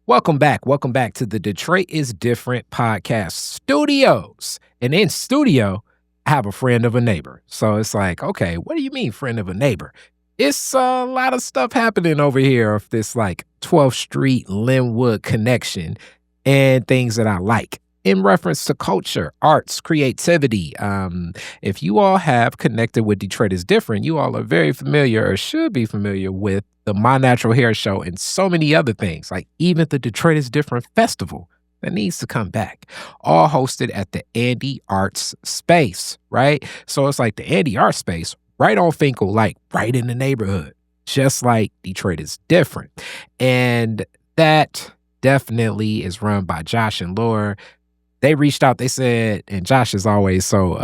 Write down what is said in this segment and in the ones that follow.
Welcome back. Welcome back to the Detroit is Different podcast studios. And in studio, I have a friend of a neighbor. So it's like, okay, what do you mean friend of a neighbor? It's a lot of stuff happening over here of this like 12th Street Linwood connection and things that I like in reference to culture, arts, creativity. If you all have connected with Detroit is Different, you all are very familiar or should be familiar with the My Natural Hair Show and so many other things, like even the Detroit is Different Festival that needs to come back, all hosted at the Andy Arts Space, right? So it's like the Andy Arts Space right on Finkel, like right in the neighborhood, just like Detroit is Different. And that definitely is run by Josh and Laura. They reached out, they said, and Josh is always so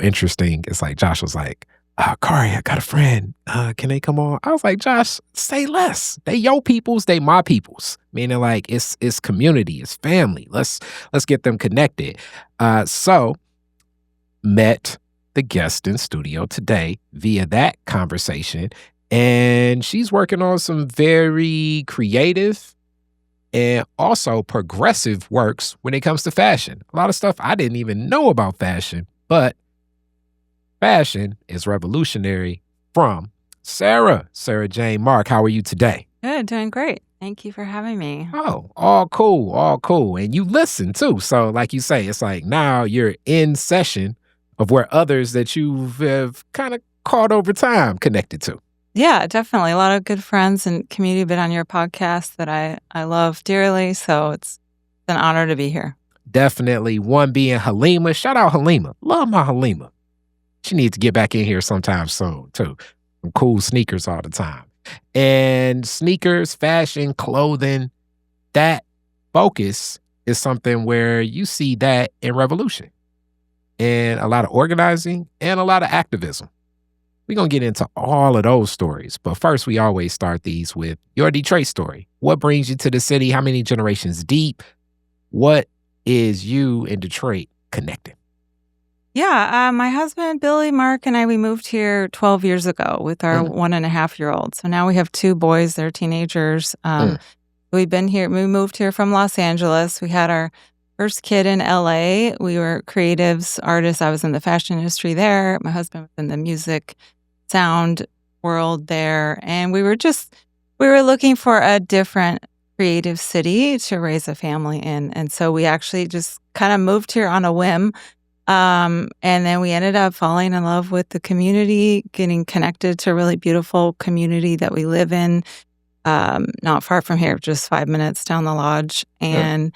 interesting. It's like Josh was like, Kari, I got a friend. Can they come on? I was like, Josh, say less. They your peoples, they my peoples. Meaning like it's community, it's family. Let's get them connected. So met the guest in studio today via that conversation. And she's working on some very creative and also progressive works when it comes to fashion. A lot of stuff I didn't even know about fashion, but fashion is revolutionary from Sarah Jane Mark. How are you today? Good, doing great. Thank you for having me. Oh, all cool, all cool. And you listen too. So like you say, it's like now you're in session of where others that you have kind of caught over time connected to. Yeah, definitely. A lot of good friends and community been on your podcast that I love dearly. So it's an honor to be here. Definitely. One being Halima. Shout out Halima. Love my Halima. She needs to get back in here sometime soon, too. Some cool sneakers all the time. And sneakers, fashion, clothing, that focus is something where you see that in revolution and a lot of organizing and a lot of activism. We're going to get into all of those stories. But first, we always start these with your Detroit story. What brings you to the city? How many generations deep? What is you in Detroit connecting? Yeah, my husband, Billy, Mark, and we moved here 12 years ago with our 1.5-year-old. So now we have 2 boys. They're teenagers. We've been here. We moved here from Los Angeles. We had our first kid in LA. We were creatives, artists. I was in the fashion industry there. My husband was in the music, sound world there. And we were looking for a different creative city to raise a family in. And so we actually just kind of moved here on a whim. And then we ended up falling in love with the community, getting connected to a really beautiful community that we live in, not far from here, just 5 minutes down the lodge. And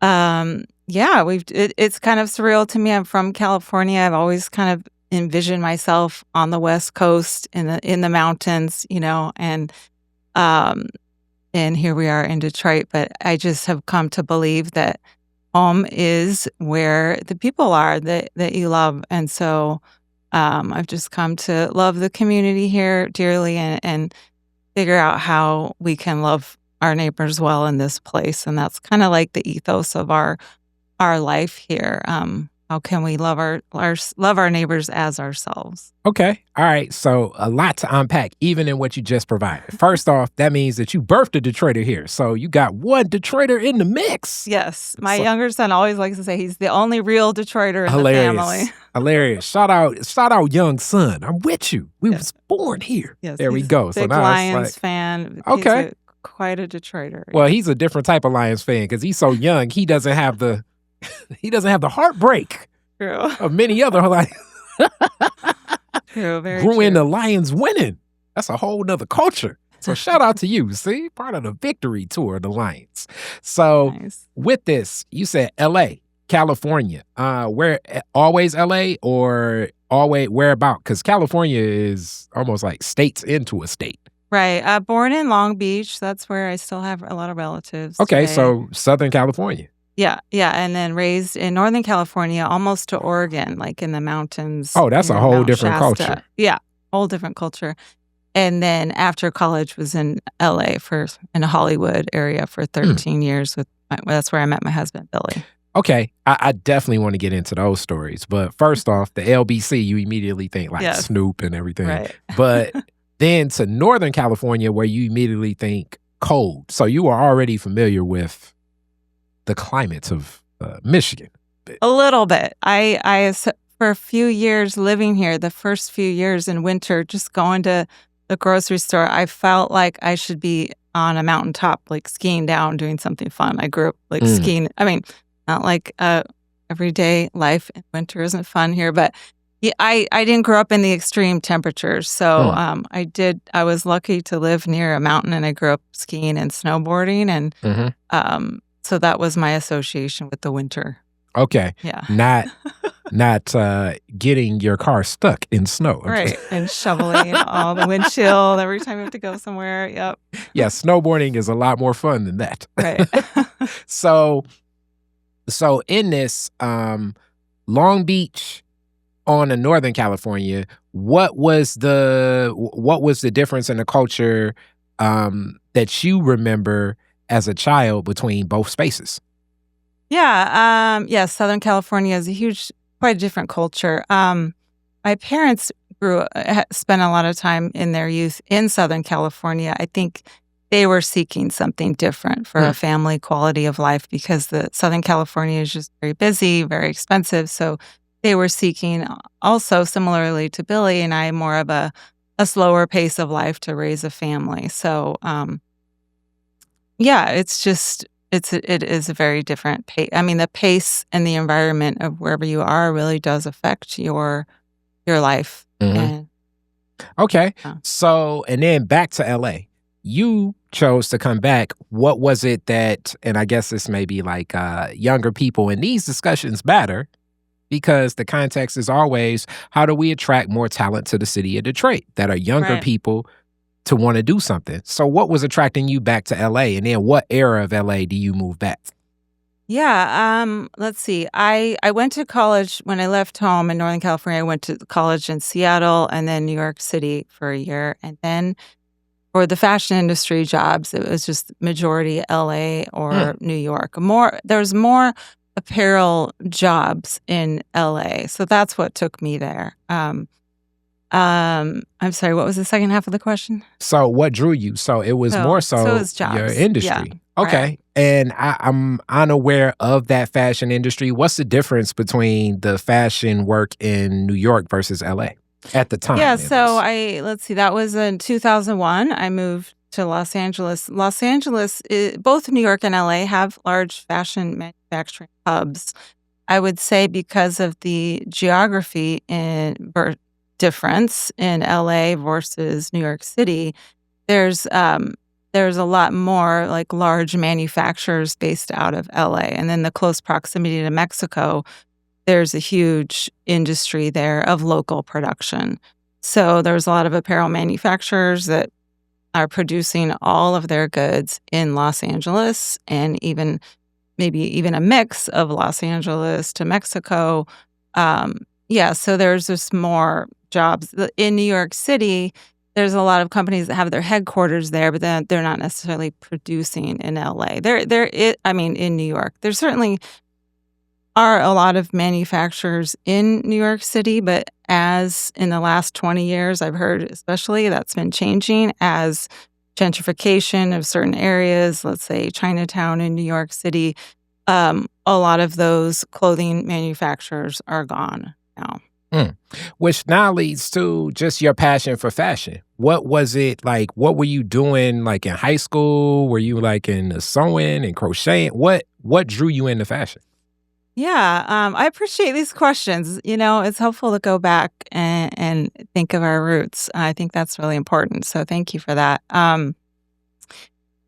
it's kind of surreal to me. I'm from California. I've always kind of envisioned myself on the West Coast in the mountains, and here we are in Detroit. But I just have come to believe that home is where the people are that you love. And so I've just come to love the community here dearly and figure out how we can love our neighbors well in this place. And that's kind of like the ethos of our life here. How can we love our neighbors as ourselves? Okay. All right. So a lot to unpack, even in what you just provided. First off, that means that you birthed a Detroiter here. So you got one Detroiter in the mix. Yes. My younger son always likes to say he's the only real Detroiter in the family. Hilarious. Shout out young son. I'm with you. We was born here. Yes, there we go. Big Lions fan. Okay. Quite a Detroiter. Well, he's a different type of Lions fan because he's so young. He doesn't have the heartbreak of many other Lions. True, very grew true. into Lions winning. That's a whole nother culture. So shout out to you. See, part of the victory tour of the Lions. So Nice. With this, you said L.A., California. Where always L.A. or always whereabout? Because California is almost like states into a state. Right. Born in Long Beach. That's where I still have a lot of relatives. Okay, today. so Southern California. Yeah. And then raised in Northern California, almost to Oregon, like in the mountains. Oh, that's a whole Mount different Shasta. culture. Yeah, whole different culture. And then after college was in LA in the Hollywood area for 13 years. That's where I met my husband, Billy. Okay, I definitely want to get into those stories. But first off, the LBC, you immediately think like Snoop and everything. Right. But then to Northern California, where you immediately think cold. So you are already familiar with the climates of Michigan. A little bit. For a few years living here, the first few years in winter, just going to the grocery store, I felt like I should be on a mountaintop, like skiing down, doing something fun. I grew up like skiing. I mean, not like everyday life in winter isn't fun here, but yeah, I didn't grow up in the extreme temperatures. So I was lucky to live near a mountain, and I grew up skiing and snowboarding. And so that was my association with the winter. Okay. Yeah. Not getting your car stuck in snow. Right. And shoveling all the windshield every time you have to go somewhere. Yep. Yeah, snowboarding is a lot more fun than that. Right. So in this Long Beach on in Northern California, what was the difference in the culture that you remember as a child between both spaces? Yeah. Southern California is quite a different culture. My parents spent a lot of time in their youth in Southern California. I think they were seeking something different for a family quality of life, because the Southern California is just very busy, very expensive. So they were seeking also, similarly to Billy and I, more of a slower pace of life to raise a family. So it is a very different pace. I mean, the pace and the environment of wherever you are really does affect your life. And, okay. So, and then back to LA. You chose to come back. What was it that, and I guess this may be like younger people, and these discussions matter because the context is always, how do we attract more talent to the city of Detroit that are younger people to want to do something? So what was attracting you back to LA, and then what era of LA do you move back? Yeah, let's see. I went to college when I left home in Northern California. I went to college in Seattle and then New York City for a year. And then for the fashion industry jobs, it was just majority LA or New York. There's more apparel jobs in LA. So that's what took me there. I'm sorry, what was the second half of the question? So what drew you? So it was more so it was jobs. Your industry. Yeah, okay. Right. And I'm unaware of that fashion industry. What's the difference between the fashion work in New York versus LA at the time? Yeah, so let's see, that was in 2001. I moved to Los Angeles. Los Angeles, both New York and LA have large fashion manufacturing hubs. I would say because of the geography difference in LA versus New York City, there's a lot more like large manufacturers based out of LA. And then the close proximity to Mexico, there's a huge industry there of local production. So there's a lot of apparel manufacturers that are producing all of their goods in Los Angeles, and maybe even a mix of Los Angeles to Mexico. So there's just more jobs. In New York City, there's a lot of companies that have their headquarters there, but then they're not necessarily producing in LA. In New York, there certainly are a lot of manufacturers in New York City, but as in the last 20 years, I've heard especially that's been changing as gentrification of certain areas, let's say Chinatown in New York City, a lot of those clothing manufacturers are gone now. Which now leads to just your passion for fashion. What was it like? What were you doing like in high school? Were you like in sewing and crocheting? What drew you into fashion? Yeah, I appreciate these questions. It's helpful to go back and think of our roots. I think that's really important. So thank you for that.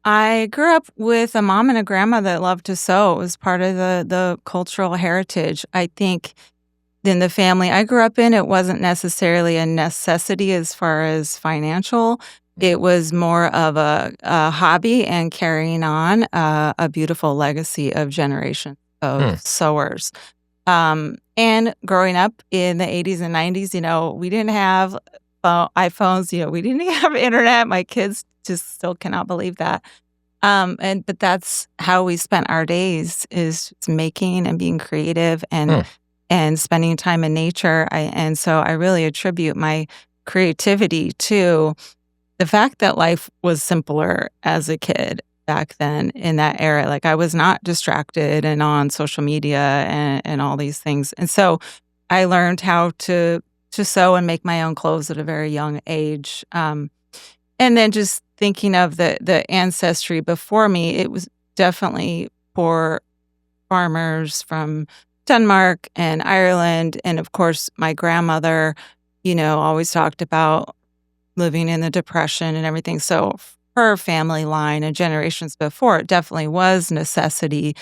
I grew up with a mom and a grandma that loved to sew. It was part of the cultural heritage. I think in the family I grew up in, it wasn't necessarily a necessity as far as financial. It was more of a hobby and carrying on a beautiful legacy of generations of sewers. And growing up in the 80s and 90s, we didn't have iPhones, we didn't have internet. My kids just still cannot believe that. But that's how we spent our days, is making and being creative and spending time in nature. So I really attribute my creativity to the fact that life was simpler as a kid back then in that era, like I was not distracted and on social media and all these things. And so I learned how to sew and make my own clothes at a very young age. And then just thinking of the ancestry before me, it was definitely poor farmers from Denmark and Ireland. And of course, my grandmother, always talked about living in the Depression and everything. So her family line and generations before, it definitely was necessity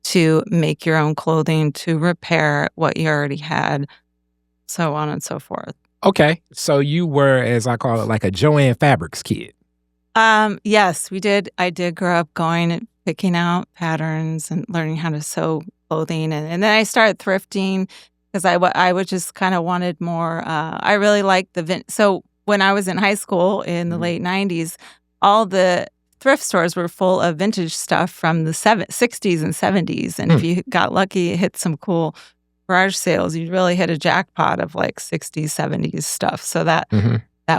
to make your own clothing, to repair what you already had, so on and so forth. Okay. So you were, as I call it, like a Joanne Fabrics kid. Yes, we did. I did grow up going and picking out patterns and learning how to sew clothing. And then I started thrifting because I would just kind of wanted more. I really liked so when I was in high school in the late 90s, all the thrift stores were full of vintage stuff from the 60s and 70s. And if you got lucky, it hit some cool garage sales. You really hit a jackpot of like 60s, 70s stuff. So that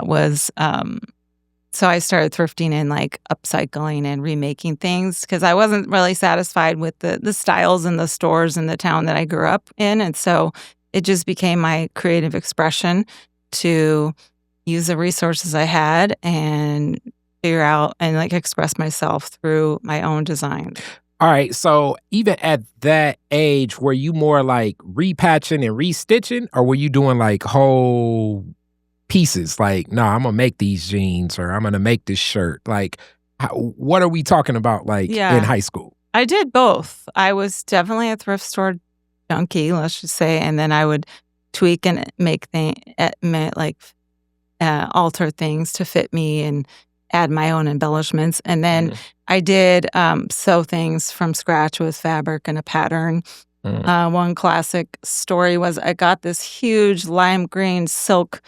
was, so I started thrifting and like upcycling and remaking things because I wasn't really satisfied with the styles in the stores in the town that I grew up in. And so it just became my creative expression to use the resources I had and figure out and like express myself through my own design. All right. So even at that age, were you more like repatching and restitching, or were you doing like whole pieces? Like, no, I'm going to make these jeans, or I'm going to make this shirt. Like, what are we talking about like in high school? I did both. I was definitely a thrift store junkie, let's just say. And then I would tweak and make things, alter things to fit me and add my own embellishments. And then I did sew things from scratch with fabric and a pattern. One classic story was I got this huge lime green silk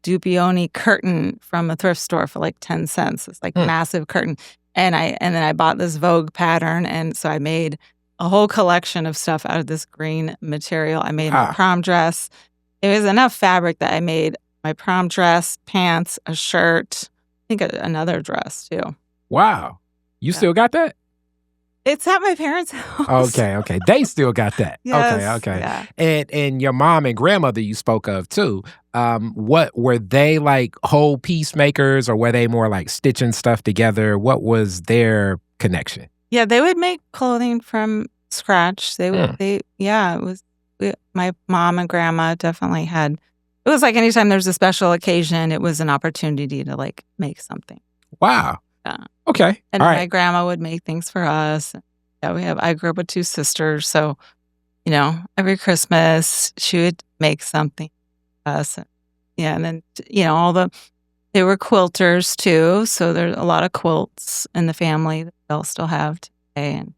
Dupioni curtain from a thrift store for like 10 cents. It's like massive curtain. And then I bought this Vogue pattern. And so I made a whole collection of stuff out of this green material. I made a prom dress. It was enough fabric that I made my prom dress, pants, a shirt, I think another dress too. Wow. You still got that? It's at my parents' house. Okay. They still got that. Yes, Okay. yeah. And your mom and grandmother you spoke of too. What were they like, whole peacemakers, or were they more like stitching stuff together? What was their connection? Yeah, they would make clothing from scratch. It was my mom and grandma definitely had. It was like anytime there's a special occasion, it was an opportunity to like make something. Wow. Yeah. Okay. And all my right. grandma would make things for us. Yeah, I grew up with two sisters, so every Christmas she would make something for us. Yeah, and then they were quilters too, so there's a lot of quilts in the family that they'll still have today. And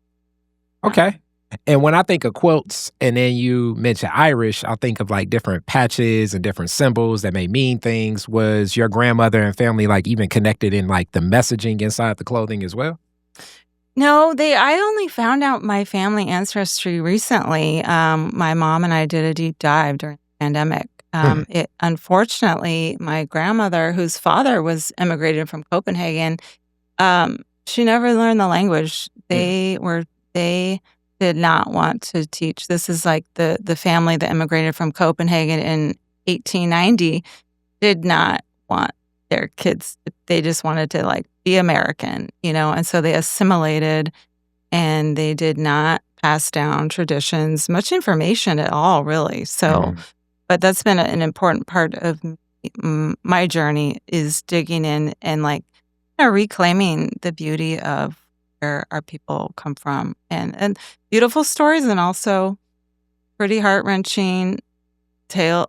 okay. And when I think of quilts, and then you mention Irish, I think of like different patches and different symbols that may mean things. Was your grandmother and family like even connected in like the messaging inside the clothing as well? No, I only found out my family ancestry recently. My mom and I did a deep dive during the pandemic. Unfortunately, my grandmother, whose father was immigrated from Copenhagen, she never learned the language. They did not want to teach. This is like the family that immigrated from Copenhagen in 1890 did not want their kids. They just wanted to like be American, and so they assimilated and they did not pass down traditions, much information at all, really. So, but that's been an important part of my journey is digging in and like reclaiming the beauty of where our people come from and beautiful stories and also pretty heart-wrenching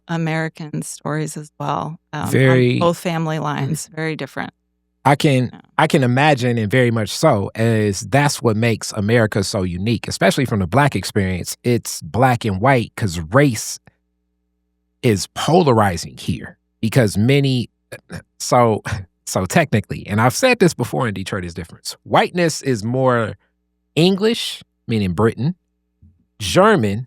American stories as well. Very on both family lines, very different. I can imagine, and very much so, as that's what makes America so unique, especially from the Black experience. It's black and white because race is polarizing here because so technically, and I've said this before in Detroit is different. Whiteness is more English, meaning Britain, German,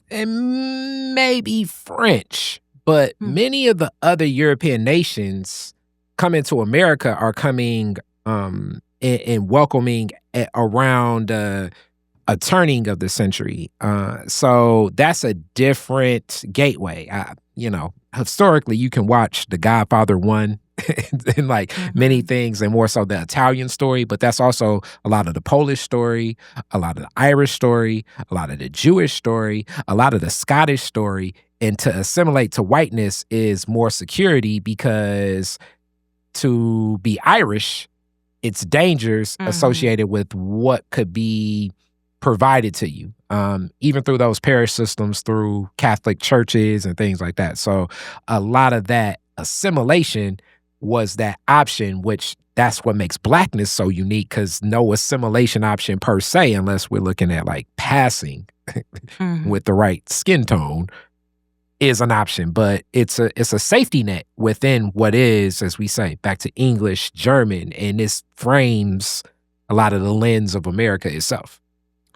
and maybe French. But many of the other European nations coming to America are coming and welcoming around a turning of the century. So that's a different gateway. Historically, you can watch The Godfather 1 and like many things, and more so the Italian story, but that's also a lot of the Polish story, a lot of the Irish story, a lot of the Jewish story, a lot of the Scottish story. And to assimilate to whiteness is more security, because to be Irish, it's dangers associated with what could be provided to you, even through those parish systems, through Catholic churches and things like that. So a lot of that assimilation was that option, which that's what makes Blackness so unique, because no assimilation option per se, unless we're looking at like passing with the right skin tone, is an option. But it's a safety net within what is, as we say, back to English, German, and this frames a lot of the lens of America itself.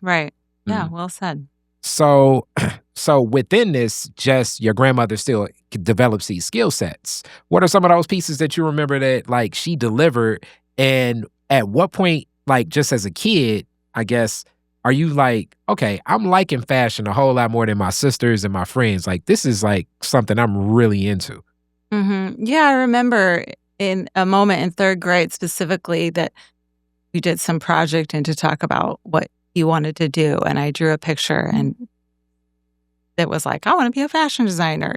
Right. Yeah, well said. So within this, just your grandmother still develops these skill sets. What are some of those pieces that you remember that like she delivered? And at what point, like just as a kid, I guess, are you like, okay, I'm liking fashion a whole lot more than my sisters and my friends. Like this is like something I'm really into. Yeah, I remember in a moment in third grade specifically that we did some project and to talk about what you wanted to do. And I drew a picture and it was like, I want to be a fashion designer,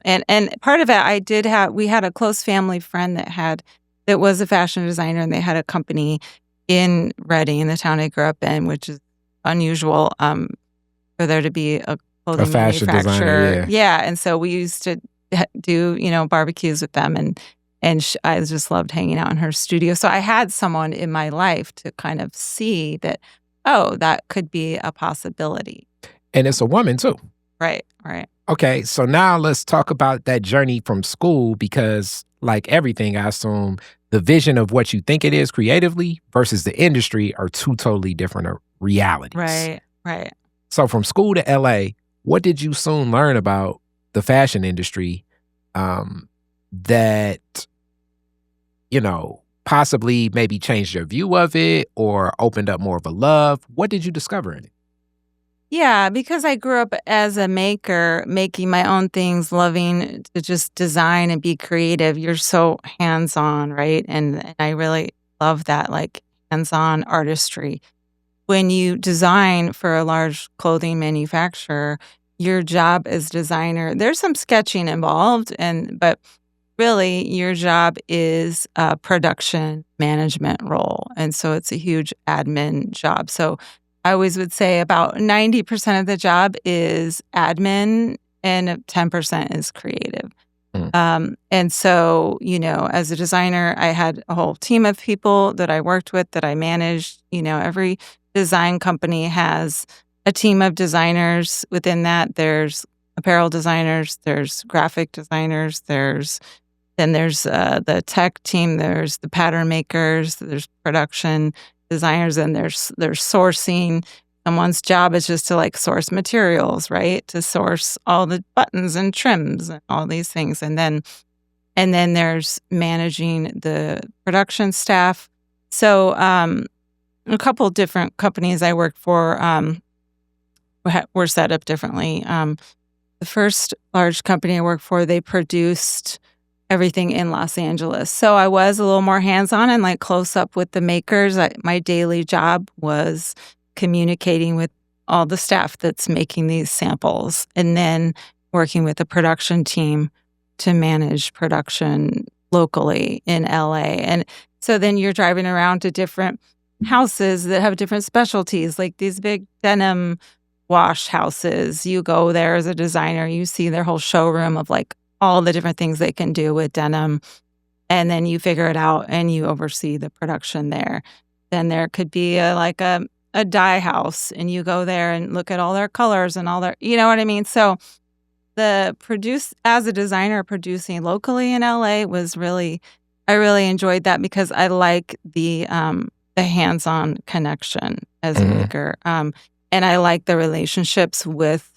And part of it, we had a close family friend that was a fashion designer, and they had a company in Reading, in the town I grew up in, which is unusual for there to be a clothing fashion manufacturer. designer, Yeah. And so we used to do, barbecues with them, and I just loved hanging out in her studio. So I had someone in my life to kind of see that, oh, that could be a possibility. And it's a woman too. Right. Okay, so now let's talk about that journey from school, because like everything, I assume the vision of what you think it is creatively versus the industry are two totally different realities. Right. So from school to LA, what did you soon learn about the fashion industry that, possibly maybe changed your view of it or opened up more of a love? What did you discover in it? Yeah, because I grew up as a maker, making my own things, loving to just design and be creative. You're so hands-on, right? And I really love that, like hands-on artistry. When you design for a large clothing manufacturer, your job as designer, there's some sketching involved, but really your job is a production management role. And so it's a huge admin job. So I always would say about 90% of the job is admin and 10% is creative. And so, as a designer, I had a whole team of people that I worked with, that I managed. Every design company has a team of designers. Within that, there's apparel designers, there's graphic designers, there's the tech team, there's the pattern makers, there's production designers, and there's sourcing. Someone's job is just to like source materials, right? To source all the buttons and trims and all these things. And then there's managing the production staff. So a couple different companies I worked for were set up differently. The first large company I worked for, they produced everything in Los Angeles. So I was a little more hands-on and like close up with the makers. My daily job was communicating with all the staff that's making these samples, and then working with the production team to manage production locally in LA. And so then you're driving around to different houses that have different specialties, like these big denim wash houses. You go there as a designer, you see their whole showroom of like all the different things they can do with denim, and then you figure it out and you oversee the production there. Then there could be a dye house, and you go there and look at all their colors and all their, you know what I mean? So as a designer, producing locally in LA was I really enjoyed that, because I like the hands-on connection as a maker. And I like the relationships with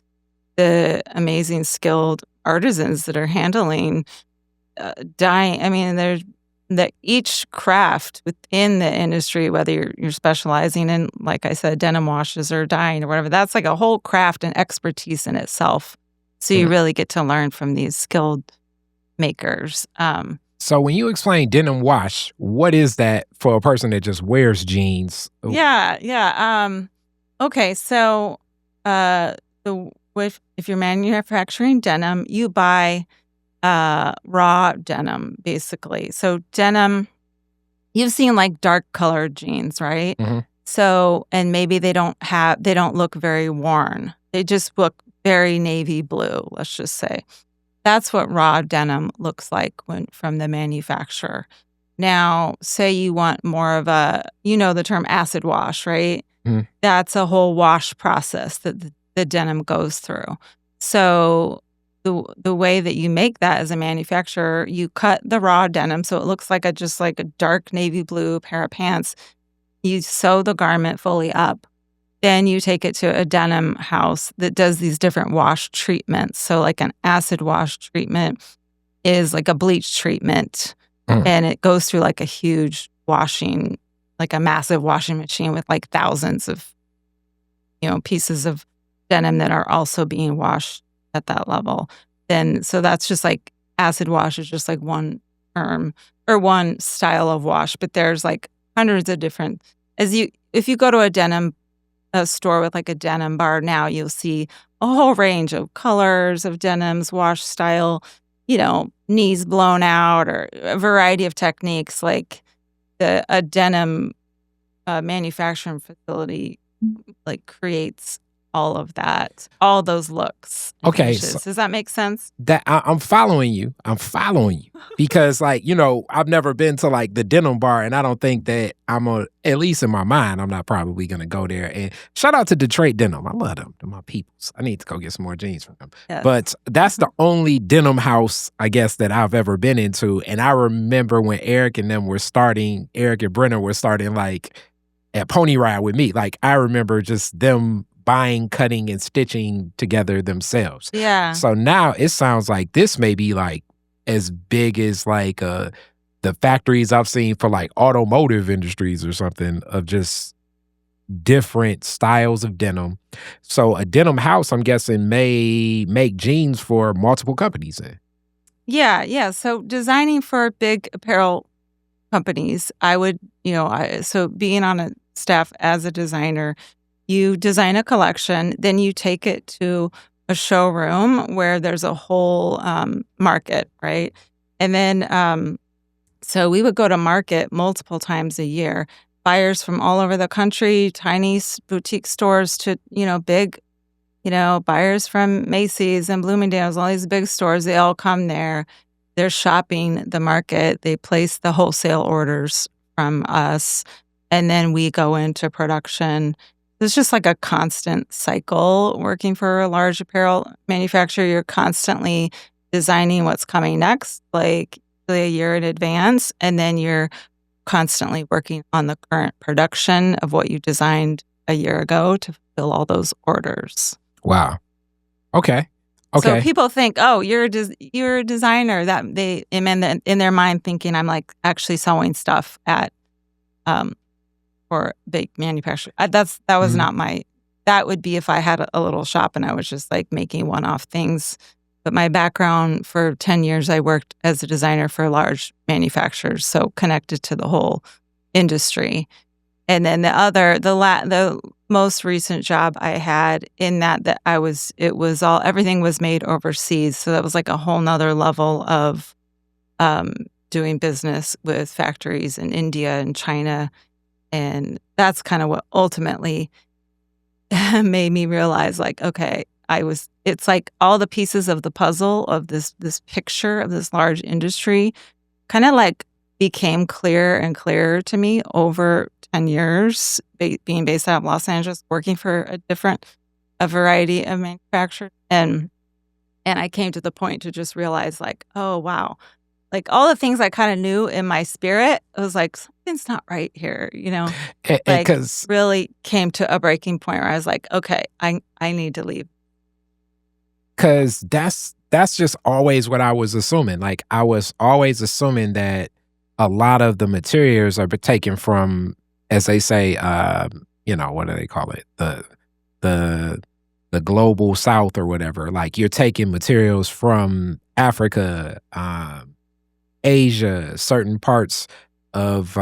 the amazing skilled artisans that are handling dyeing. I mean, that each craft within the industry, whether you're specializing in, like I said, denim washes or dyeing or whatever, that's like a whole craft and expertise in itself. So you really get to learn from these skilled makers. So when you explain denim wash, what is that for a person that just wears jeans? Yeah. Okay, so if you're manufacturing denim, you buy raw denim, basically. So denim, you've seen like dark colored jeans, right? Mm-hmm. So, and maybe they don't look very worn. They just look very navy blue, let's just say. That's what raw denim looks like from the manufacturer. Now, say you want more of the term acid wash, right? Mm-hmm. That's a whole wash process that the denim goes through. So the way that you make that as a manufacturer, you cut the raw denim so it looks like just like a dark navy blue pair of pants. You sew the garment fully up. Then you take it to a denim house that does these different wash treatments. So like an acid wash treatment is like a bleach treatment. And it goes through like a huge washing, like a massive washing machine with like thousands of, pieces of denim that are also being washed at that level. So that's just like acid wash is just like one term or one style of wash, but there's like hundreds of different. If you go to a store with like a denim bar now, you'll see a whole range of colors of denims, wash style, knees blown out, or a variety of techniques. Like a denim manufacturing facility like creates all of that, all those looks. Okay, does that make sense? That I'm following you. Because I've never been to like the denim bar, and I don't think that at least in my mind, I'm not probably gonna go there. And shout out to Detroit Denim. I love them. They're my peoples. I need to go get some more jeans from them. Yes. But that's the only denim house, I guess, that I've ever been into. And I remember when Eric and Brenner were starting like at Pony Ride with me. Like I remember just them buying, cutting, and stitching together themselves. Yeah. So now it sounds like this may be like as big as like the factories I've seen for like automotive industries or something, of just different styles of denim. So a denim house, I'm guessing, may make jeans for multiple companies then. Yeah. So designing for big apparel companies, I would, so being on a staff as a designer, you design a collection, then you take it to a showroom where there's a whole market, right? And then, so we would go to market multiple times a year. Buyers from all over the country, tiny boutique stores to, big, buyers from Macy's and Bloomingdale's, all these big stores, they all come there. They're shopping the market. They place the wholesale orders from us, and then we go into production. It's just like a constant cycle working for a large apparel manufacturer. You're constantly designing what's coming next, like a year in advance, and then you're constantly working on the current production of what you designed a year ago to fulfill all those orders. Wow. Okay. So people think, oh, you're a designer. That they in their mind thinking I'm like actually sewing stuff at for big manufacturer. That was not my. That would be if I had a little shop and I was just like making one-off things. But my background for 10 years, I worked as a designer for large manufacturers, so connected to the whole industry. And then the most recent job I had in everything was made overseas. So that was like a whole nother level of doing business with factories in India and China. And that's kind of what ultimately made me realize, like, okay, it's like all the pieces of the puzzle of this picture of this large industry kind of like became clearer and clearer to me over 10 years, being based out of Los Angeles, working for a variety of manufacturers. And I came to the point to just realize, like, oh, wow. Like all the things I kind of knew in my spirit, I was like, something's not right here, like really came to a breaking point where I was like, okay, I need to leave. Because that's just always what I was assuming. Like I was always assuming that a lot of the materials are taken from, as they say, what do they call it? The the global South or whatever. Like you're taking materials from Africa, Asia, of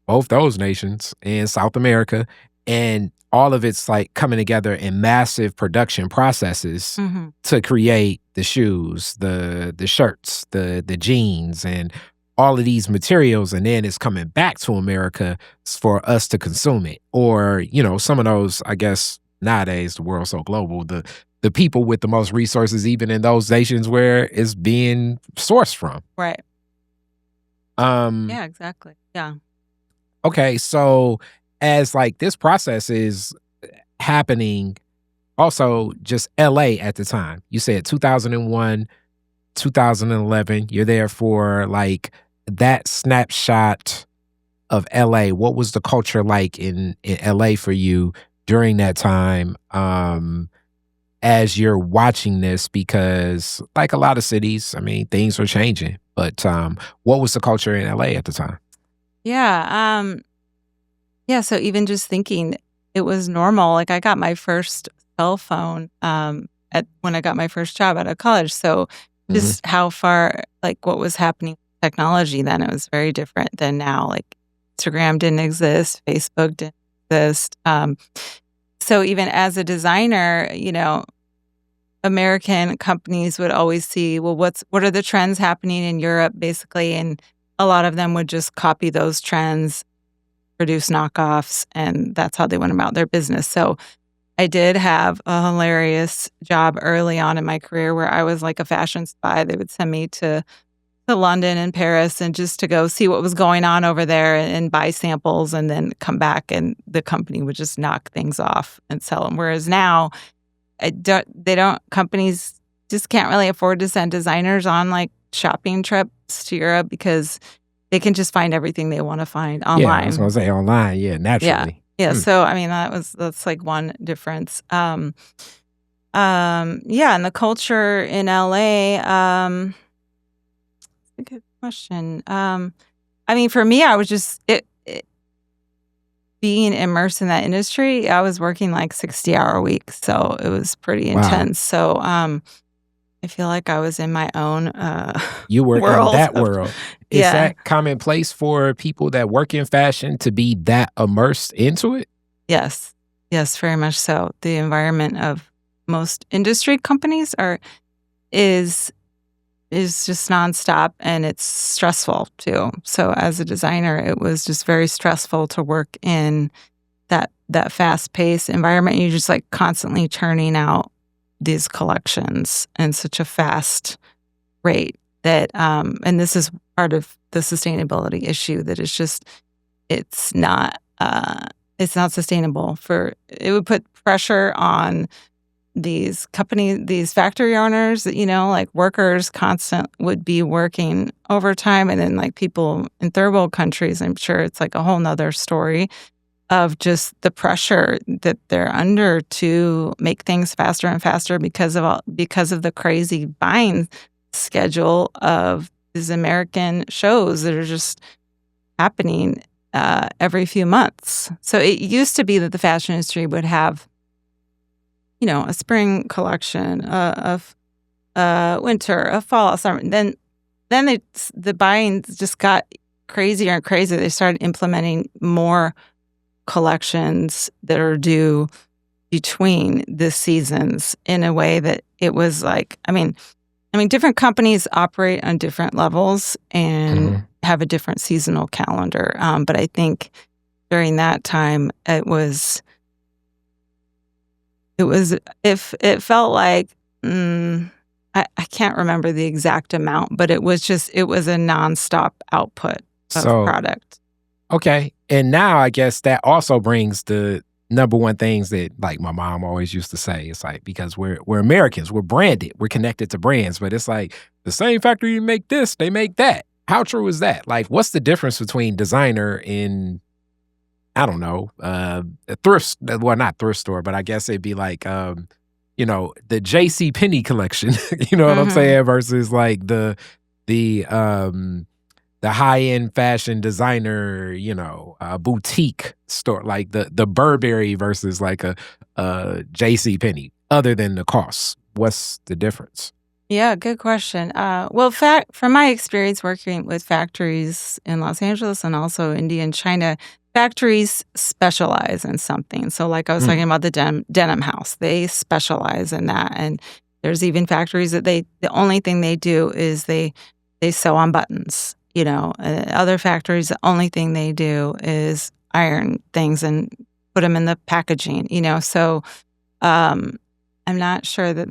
both those nations and South America, and all of it's like coming together in massive production processes Mhm. to create the shoes, the shirts, the jeans, and all of these materials, and then it's coming back to America for us to consume it. Or, some of those, I guess nowadays the world's so global, the people with the most resources, even in those nations where it's being sourced from. Right. Um, Yeah, exactly. Yeah. okay, so as like this process is happening, also just LA at the time. You said 2001, 2011. You're there for like that snapshot of LA. What was the culture like in LA for you during that time? As you're watching this, because like a lot of cities, I mean, things are changing. But what was the culture in LA at the time? Yeah, yeah, so even just thinking it was normal, like, I got my first cell phone, at when I got my first job out of college, so Hmm. just how far like, what was happening with technology then, it was very different than now, like, Instagram didn't exist, Facebook didn't exist, so even as a designer, American companies would always see, well, what are the trends happening in Europe, basically, and a lot of them would just copy those trends, produce knockoffs, and that's how they went about their business. So I did have a hilarious job early on in my career where I was like a fashion spy. They would send me to London and Paris and just to go see what was going on over there and buy samples and then come back and the company would just knock things off and sell them. Whereas now, companies just can't really afford to send designers on like shopping trips to Europe because they can just find everything they wanna find Yeah, I was gonna online. say online. Yeah, Yeah. naturally. Yeah, Hmm. so, I mean, that's, like, one difference. Yeah, and the culture in LA, a good question. I mean, for me, I was just being immersed in that industry, I was working, like, 60-hour weeks, so it was pretty Wow. intense. So, I feel like I was in my own, You were in world that of world. Is yeah. that commonplace for people that work in fashion to be that immersed into it? Yes. Yes, very much so. The environment of most industry companies are is is just nonstop and it's stressful too. So as a designer, it was just very stressful to work in that fast-paced environment. You're just like constantly churning out these collections in such a fast rate that and this is part of the sustainability issue that it's just it's not, it's not sustainable for it would put pressure on these factory owners that, like, workers constant would be working overtime, and then, like, people in third world countries, I'm sure it's, like, a whole 'nother story of just the pressure that they're under to make things faster and faster because of the crazy buying schedule of these American shows that are just happening, every few months. So it used to be that the fashion industry would have, a spring collection, winter, a fall, a summer. Then the buying just got crazier and crazier. They started implementing more collections that are due between the seasons in a way that it was like, I mean, different companies operate on different levels and Mhm. have a different seasonal calendar. But I think during that time, if it felt like, I can't remember the exact amount, but it was a nonstop output of So, product. okay. And now I guess that also brings the number one things that like my mom always used to say. It's like because we're Americans, we're branded, we're connected to brands, but it's like the same factory make this, they make that. How true is that? Like, what's the difference between designer in I don't know, a thrift, well, not thrift store, but I guess it'd be like the J.C. Penney collection, you know what I'm saying, versus like the high-end fashion designer, boutique store, like the Burberry versus like a J.C. Penney, other than the costs. What's the difference? Yeah, good question. Well, from my experience working with factories in Los Angeles and also India and China, factories specialize in something. So like I was talking about the denim house, they specialize in that. And there's even factories that the only thing they do is they sew on buttons. Other factories, the only thing they do is iron things and put them in the packaging, So I'm not sure that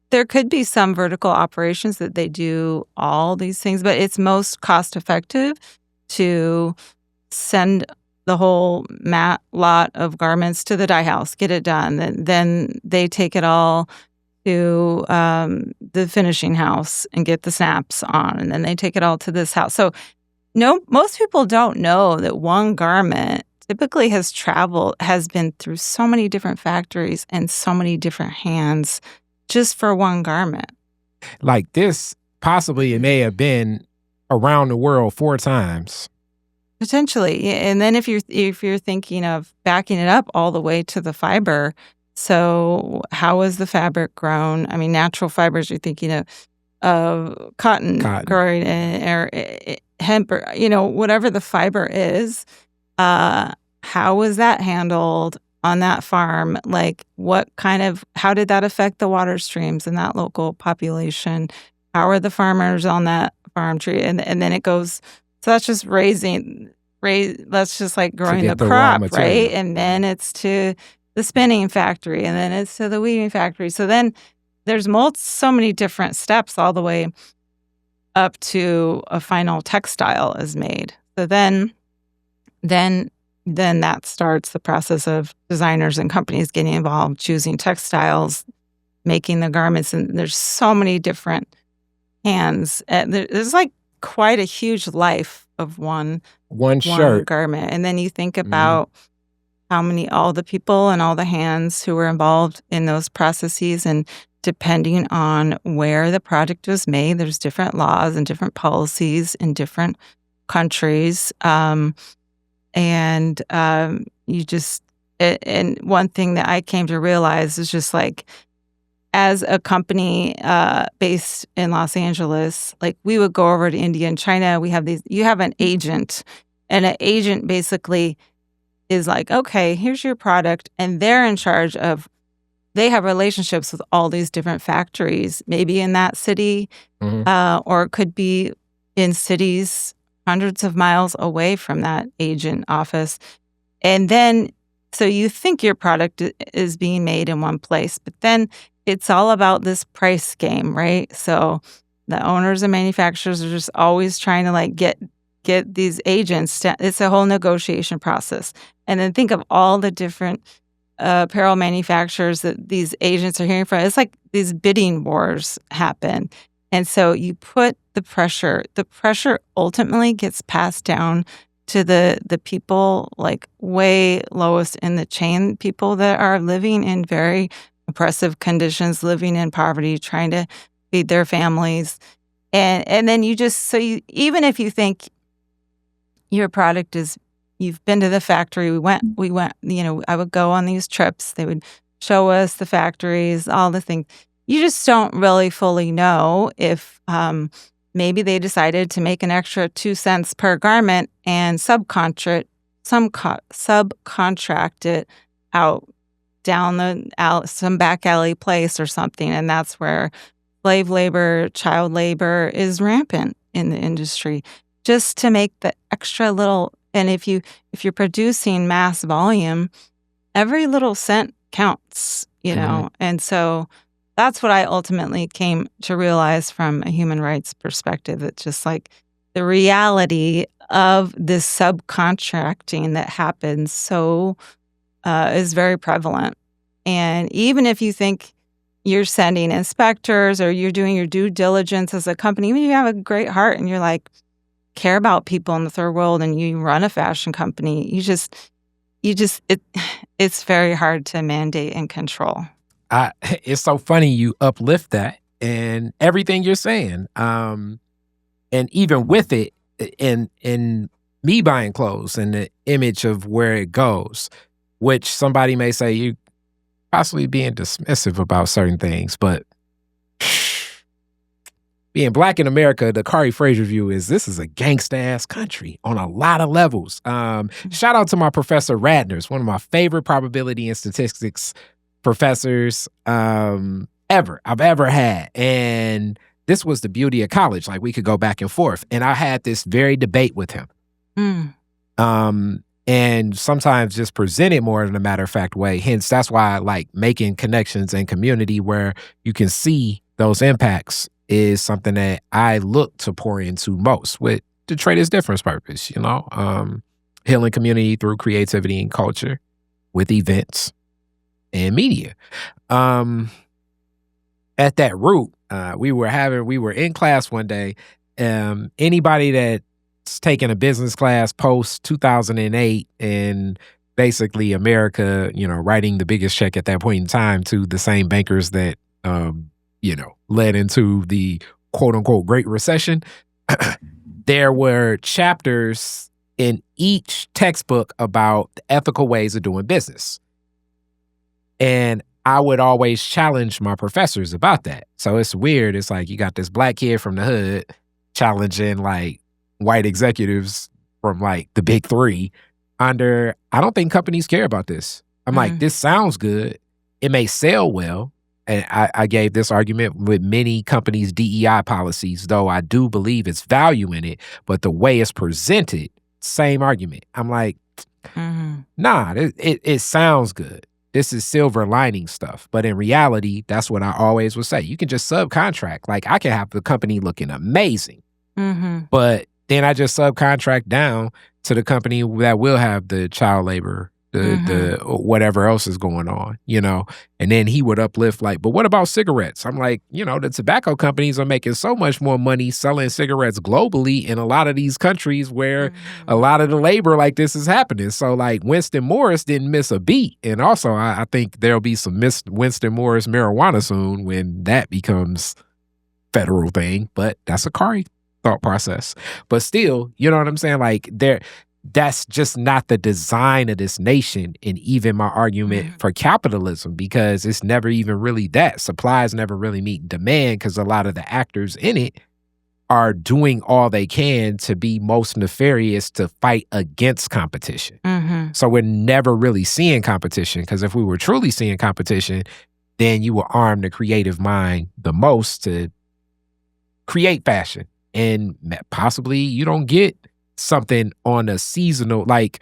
there could be some vertical operations that they do all these things, but it's most cost effective to send the whole lot of garments to the dye house, get it done. Then they take it all to the finishing house and get the snaps on, and then they take it all to this house. So most people don't know that one garment typically has been through so many different factories and so many different hands just for one garment. Like this, possibly it may have been around the world 4 times. Potentially. And then if you're thinking of backing it up all the way to the fiber, so how is the fabric grown? I mean, natural fibers, you're thinking of cotton. Growing or hemp, or whatever the fiber is. How was that handled on that farm? Like how did that affect the water streams in that local population? How are the farmers on that farm tree? And then it goes, so that's just that's just like growing the crop, right? And then it's to the spinning factory, and then it's to the weaving factory. So then there's so many different steps all the way up to a final textile is made. So then that starts the process of designers and companies getting involved, choosing textiles, making the garments. And there's so many different hands. There's like quite a huge life of one shirt garment. And then you think about all the people and all the hands who were involved in those processes. And depending on where the product was made, there's different laws and different policies in different countries. And one thing that I came to realize is just like, as a company based in Los Angeles, like we would go over to India and China. You have an agent, and an agent basically is like, okay, here's your product. And they're in charge they have relationships with all these different factories, maybe in that city, or it could be in cities hundreds of miles away from that agent office. And then, so you think your product is being made in one place, but then it's all about this price game, right? So the owners and manufacturers are just always trying to like get these agents it's a whole negotiation process. And then think of all the different apparel manufacturers that these agents are hearing from. It's like these bidding wars happen. And so you put the pressure ultimately gets passed down to the people like way lowest in the chain, people that are living in very oppressive conditions, living in poverty, trying to feed their families. And then even if you think your product is, you've been to the factory, we went, I would go on these trips, they would show us the factories, all the things. You just don't really fully know if maybe they decided to make an extra 2 cents per garment and subcontract it out down some back alley place or something. And that's where slave labor, child labor is rampant in the industry, just to make the extra little. And if you're producing mass volume, every little cent counts, And so that's what I ultimately came to realize from a human rights perspective. It's just like the reality of this subcontracting that happens is very prevalent. And even if you think you're sending inspectors or you're doing your due diligence as a company, even if you have a great heart and you're like, care about people in the third world and you run a fashion company, it's very hard to mandate and control. It's so funny you uplift that and everything you're saying. And even with it, in me buying clothes and the image of where it goes, which somebody may say you possibly being dismissive about certain things, but being black in America, the Kari Fraser view is this is a gangsta ass country on a lot of levels. Shout out to my professor Radner's, one of my favorite probability and statistics professors ever I've ever had. And this was the beauty of college. Like we could go back and forth. And I had this very debate with him. And sometimes just present it more in a matter of fact way. Hence, that's why I like making connections and community where you can see those impacts is something that I look to pour into most with Detroit is Difference purpose, healing community through creativity and culture with events and media. At that root, we were in class one day. Anybody that's taken a business class post 2008 and basically America, writing the biggest check at that point in time to the same bankers that, led into the quote unquote Great Recession. There were chapters in each textbook about the ethical ways of doing business. And I would always challenge my professors about that. So it's weird. It's like you got this black kid from the hood challenging like white executives from like the big three I don't think companies care about this. I'm like, this sounds good. It may sell well. And I gave this argument with many companies' DEI policies, though I do believe it's value in it. But the way it's presented, same argument. I'm like, nah, it sounds good. This is silver lining stuff. But in reality, that's what I always would say. You can just subcontract. Like I can have the company looking amazing. But then I just subcontract down to the company that will have the child labor, the whatever else is going on, and then he would uplift like, but what about cigarettes? I'm like, the tobacco companies are making so much more money selling cigarettes globally in a lot of these countries where a lot of the labor like this is happening. So like Winston Morris didn't miss a beat. And also I think there'll be some Winston Morris marijuana soon when that becomes federal thing, but that's a Kari thought process. But still, you know what I'm saying? Like that's just not the design of this nation. And even my argument for capitalism, because it's never even really that. Supplies never really meet demand because a lot of the actors in it are doing all they can to be most nefarious to fight against competition. So we're never really seeing competition, because if we were truly seeing competition, then you will arm the creative mind the most to create fashion. And possibly you don't get something on a seasonal, like,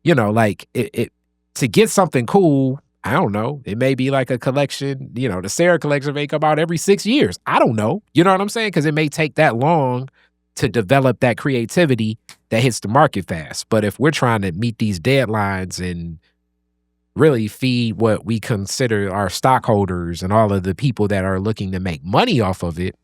it to get something cool. I don't know. It may be like a collection, the Sarah collection may come out every 6 years. I don't know. You know what I'm saying? Because it may take that long to develop that creativity that hits the market fast. But if we're trying to meet these deadlines and really feed what we consider our stockholders and all of the people that are looking to make money off of it,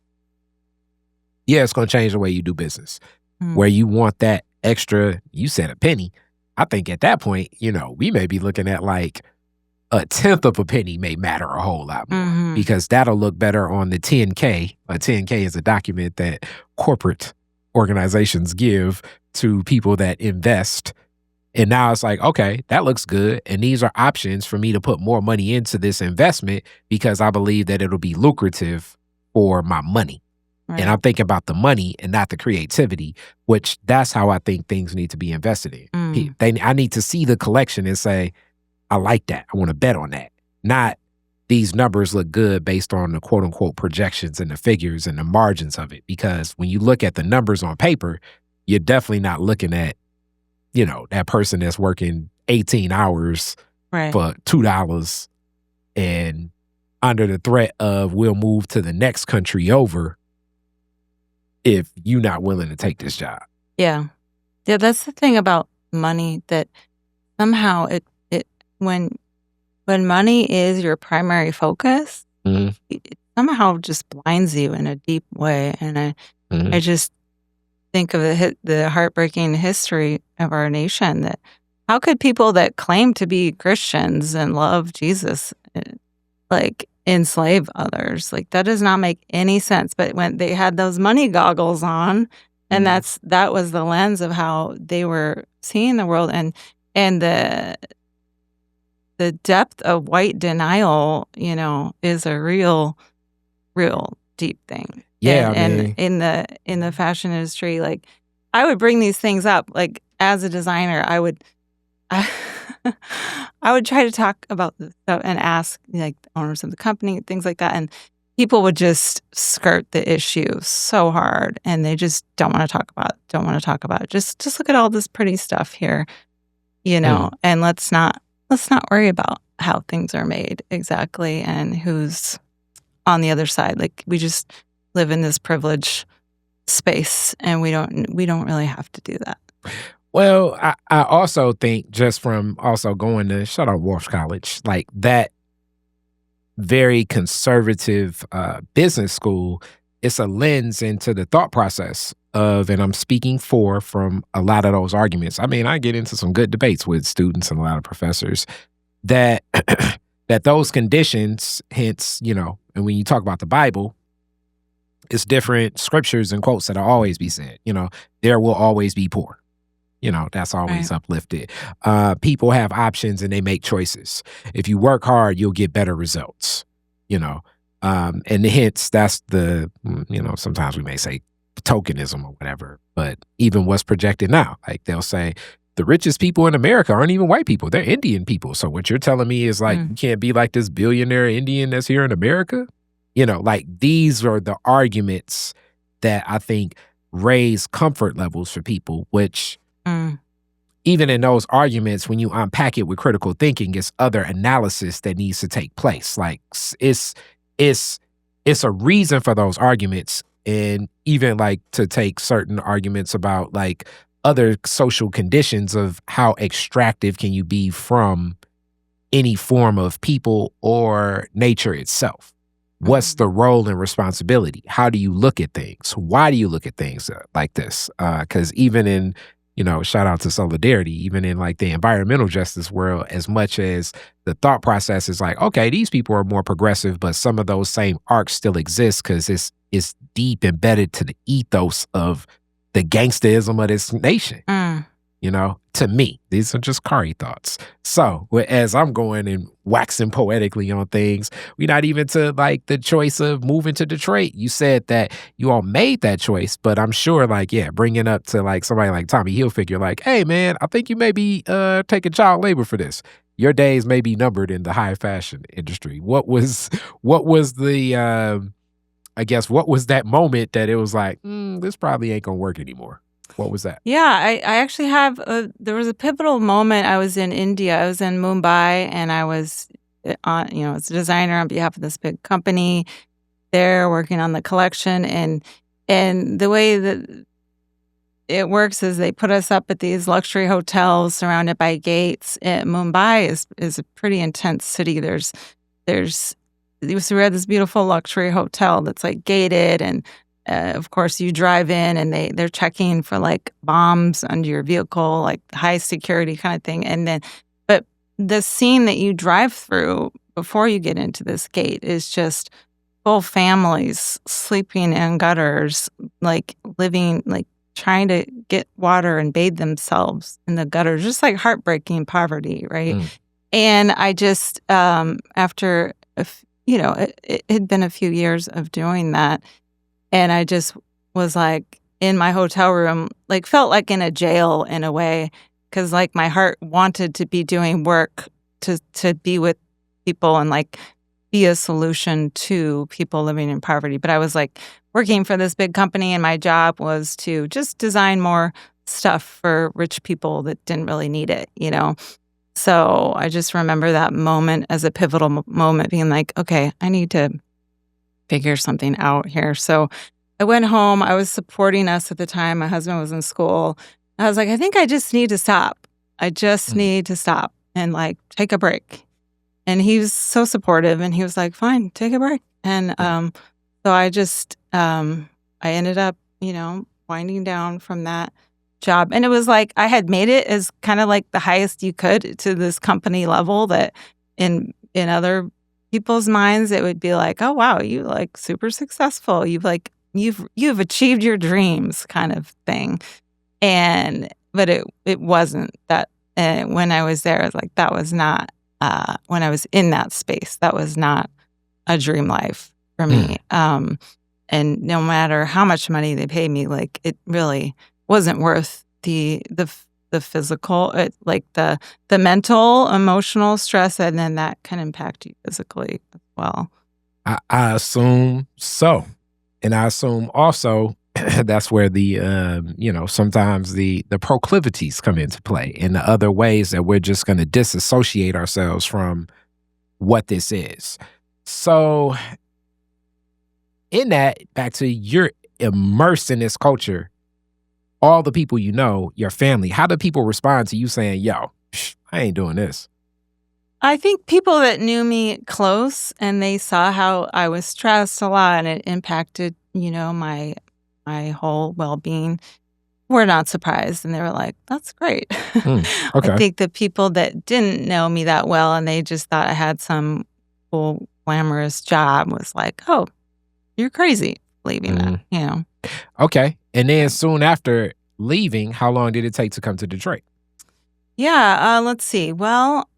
yeah, it's going to change the way you do business. Where you want that extra, you said a penny. I think at that point, we may be looking at like a tenth of a penny may matter a whole lot more, because that'll look better on the 10K. A 10K is a document that corporate organizations give to people that invest. And now it's like, okay, that looks good. And these are options for me to put more money into this investment because I believe that it'll be lucrative for my money. Right. And I'm thinking about the money and not the creativity, which that's how I think things need to be invested in. I need to see the collection and say, I like that. I want to bet on that. Not these numbers look good based on the quote unquote projections and the figures and the margins of it. Because when you look at the numbers on paper, you're definitely not looking at, that person that's working 18 hours for $2 and under the threat of we'll move to the next country over if you're not willing to take this job. Yeah, that's the thing about money, that somehow it when money is your primary focus, it somehow just blinds you in a deep way. And I just think of the heartbreaking history of our nation, that how could people that claim to be Christians and love Jesus like enslave others. Like that does not make any sense. But when they had those money goggles on, and that was the lens of how they were seeing the world, and the depth of white denial, is a real deep thing. Yeah, I And mean, in the fashion industry, like I would bring these things up, like as a designer, I, I would try to talk about this stuff and ask like the owners of the company, things like that, and people would just skirt the issue so hard, and they just don't want to talk about it. Don't want to talk about it. Just look at all this pretty stuff here, and let's not worry about how things are made exactly and who's on the other side. Like we just live in this privileged space, and we don't really have to do that. well, I also think just from also going to shout out Walsh College, like that very conservative business school, it's a lens into the thought process of, and I'm speaking for from a lot of those arguments. I mean, I get into some good debates with students and a lot of professors that that those conditions, hence, and when you talk about the Bible, it's different scriptures and quotes that'll always be said. There will always be poor. That's always Right. uplifted. People have options and they make choices. If you work hard, you'll get better results. And hence that's sometimes we may say tokenism or whatever, but even what's projected now, like they'll say the richest people in America aren't even white people; they're Indian people. So what you're telling me is like you can't be like this billionaire Indian that's here in America. Like these are the arguments that I think raise comfort levels for people, which Mm. even in those arguments, when you unpack it with critical thinking, it's other analysis that needs to take place. Like it's it's a reason for those arguments, and even like to take certain arguments about like other social conditions of how extractive can you be from any form of people or nature itself. What's the role and responsibility? How do you look at things? Why do you look at things like this? Because even in, shout out to solidarity, even in like the environmental justice world, as much as the thought process is like, okay, these people are more progressive, but some of those same arcs still exist because it's deep embedded to the ethos of the gangsterism of this nation. To me, these are just Kari thoughts. So as I'm going and waxing poetically on things, we're not even to like the choice of moving to Detroit. You said that you all made that choice, but I'm sure like, yeah, bringing up to like somebody like Tommy Hilfiger, like, hey man, I think you may be taking child labor for this. Your days may be numbered in the high fashion industry. What was the, I guess, what was that moment that it was like, this probably ain't gonna work anymore? What was that? Yeah, I actually have there was a pivotal moment. I was in India. I was in Mumbai, and I was as a designer on behalf of this big company there working on the collection, and the way that it works is they put us up at these luxury hotels surrounded by gates. Mumbai is a pretty intense city. So we had this beautiful luxury hotel that's like gated, and of course you drive in and they're checking for like bombs under your vehicle, like high security kind of thing. And then, but the scene that you drive through before you get into this gate is just full families sleeping in gutters, like living, like trying to get water and bathe themselves in the gutters, just like heartbreaking poverty, right? And I just, after, it had been a few years of doing that, and I just was like in my hotel room, like felt like in a jail in a way, because like my heart wanted to be doing work to be with people and like be a solution to people living in poverty. But I was like working for this big company, and my job was to just design more stuff for rich people that didn't really need it, So I just remember that moment as a pivotal moment, being like, okay, I need to figure something out here. So I went home. I was supporting us at the time. My husband was in school. I was like, I think I just need to stop. I just need to stop and like take a break. And he was so supportive, and he was like, fine, take a break. And so I just, I ended up, winding down from that job. And it was like I had made it as kind of like the highest you could to this company level that in other people's minds, it would be like, "Oh, wow, you, like, super successful. You've achieved your dreams," kind of thing. But it wasn't that, when I was there, I was like, that was not, when I was in that space, that was not a dream life for me. And no matter how much money they paid me, like, it really wasn't worth the physical, like, the mental, emotional stress, and then that can impact you physically as well. I assume so. And I assume also that's where the sometimes the proclivities come into play and the other ways that we're just going to disassociate ourselves from what this is. So in that, back to you're immersed in this culture, all the people you know, your family, how do people respond to you saying, yo, I ain't doing this? I think people that knew me close and they saw how I was stressed a lot and it impacted, my whole well-being were not surprised, and they were like, "That's great." I Okay. think the people that didn't know me that well and they just thought I had some cool, glamorous job was like, "Oh, you're crazy leaving that," Mm, you know? okay. And then soon after leaving, how long did it take to come to Detroit? Yeah, let's see. Well,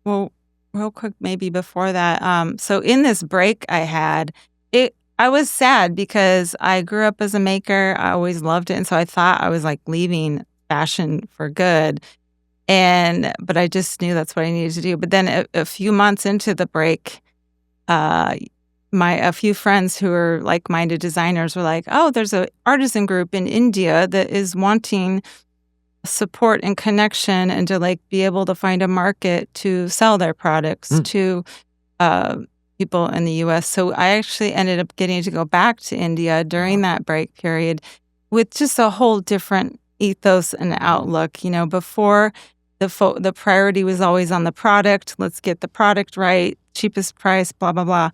well, real quick, maybe before that. So in this break I had, I was sad because I grew up as a maker. I always loved it, and so I thought I was like leaving fashion for good. But I just knew that's what I needed to do. But then a few months into the break, uh, a few friends who are like-minded designers were like, "Oh, there's a artisan group in India that is wanting support and connection and to like be able to find a market to sell their products Mm, to uh, people in the US." So I actually ended up getting to go back to India during wow. that break period with just a whole different ethos and outlook. Before the priority was always on the product. Let's get the product right, cheapest price, blah blah blah.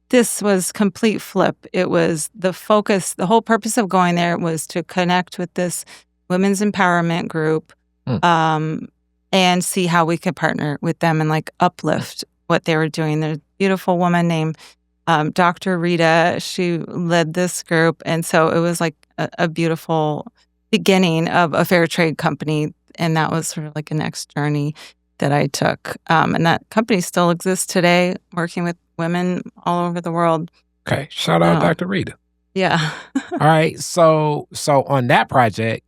This was complete flip. It was the focus. The whole purpose of going there was to connect with this women's empowerment group, Mm, um, and see how we could partner with them and like uplift what they were doing. There's a beautiful woman named Dr. Rita. She led this group. And so it was like a beautiful beginning of a fair trade company. And that was sort of like a next journey that I took. And that company still exists today, working with women all over the world. okay. Shout out Oh, Dr. Rita. yeah. All right. So on that project,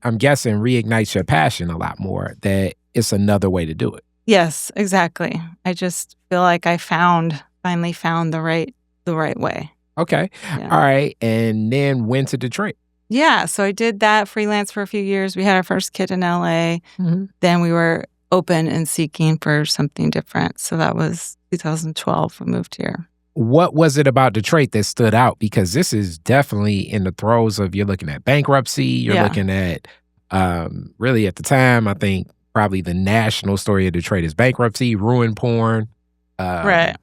I'm guessing reignites your passion a lot more that it's another way to do it. Yes, exactly. I just feel like I finally found the right way. Okay. Yeah. All right. And then went to Detroit. Yeah, so I did that freelance for a few years. We had our first kid in LA. Mhm. Then we were open and seeking for something different. So that was 2012 we moved here. What was it about Detroit that stood out? Because this is definitely in the throes of you're looking at bankruptcy, you're Yeah. looking at really at the time, I think probably the national story of Detroit is bankruptcy, ruin porn. Right.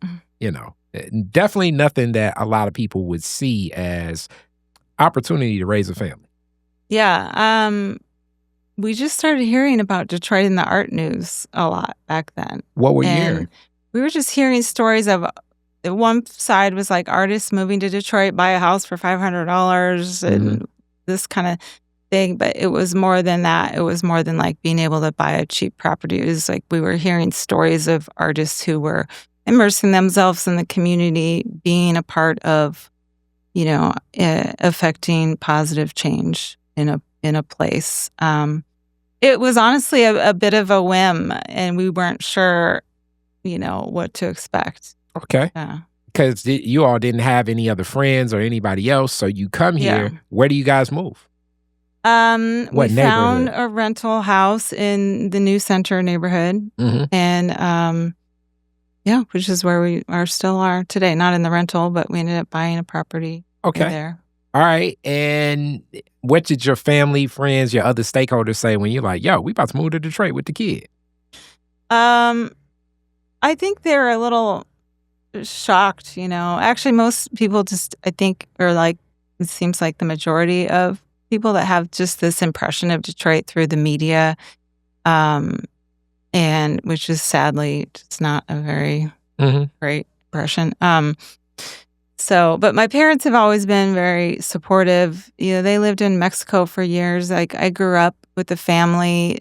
Definitely nothing that a lot of people would see as opportunity to raise a family. Yeah, we just started hearing about Detroit in the art news a lot back then. What were you And hearing? we were just hearing stories of one side was like artists moving to Detroit, buy a house for $500 Mhm. and this kind of thing. But it was more than that. It was more than like being able to buy a cheap property. It was like we were hearing stories of artists who were immersing themselves in the community, being a part of, affecting positive change in a place. It was honestly a bit of a whim, and we weren't sure, what to expect. Okay. Yeah. Because you all didn't have any other friends or anybody else. So you come Yeah. here. Where do you guys move? We What found neighborhood? a rental house in the New Center neighborhood, Mhm. and, yeah, which is where we still are today, not in the rental, but we ended up buying a property near Okay. there. All right. And what did your family, friends, your other stakeholders say when you're like, yo, we about to move to Detroit with the kid? Um, I think they're a little shocked, you know? Actually, most people just, I think, are like, it seems like the majority of people that have just this impression of Detroit through the media, um, and which is sadly just not a very great impression. But my parents have always been very supportive. They lived in Mexico for years. Like I grew up with a family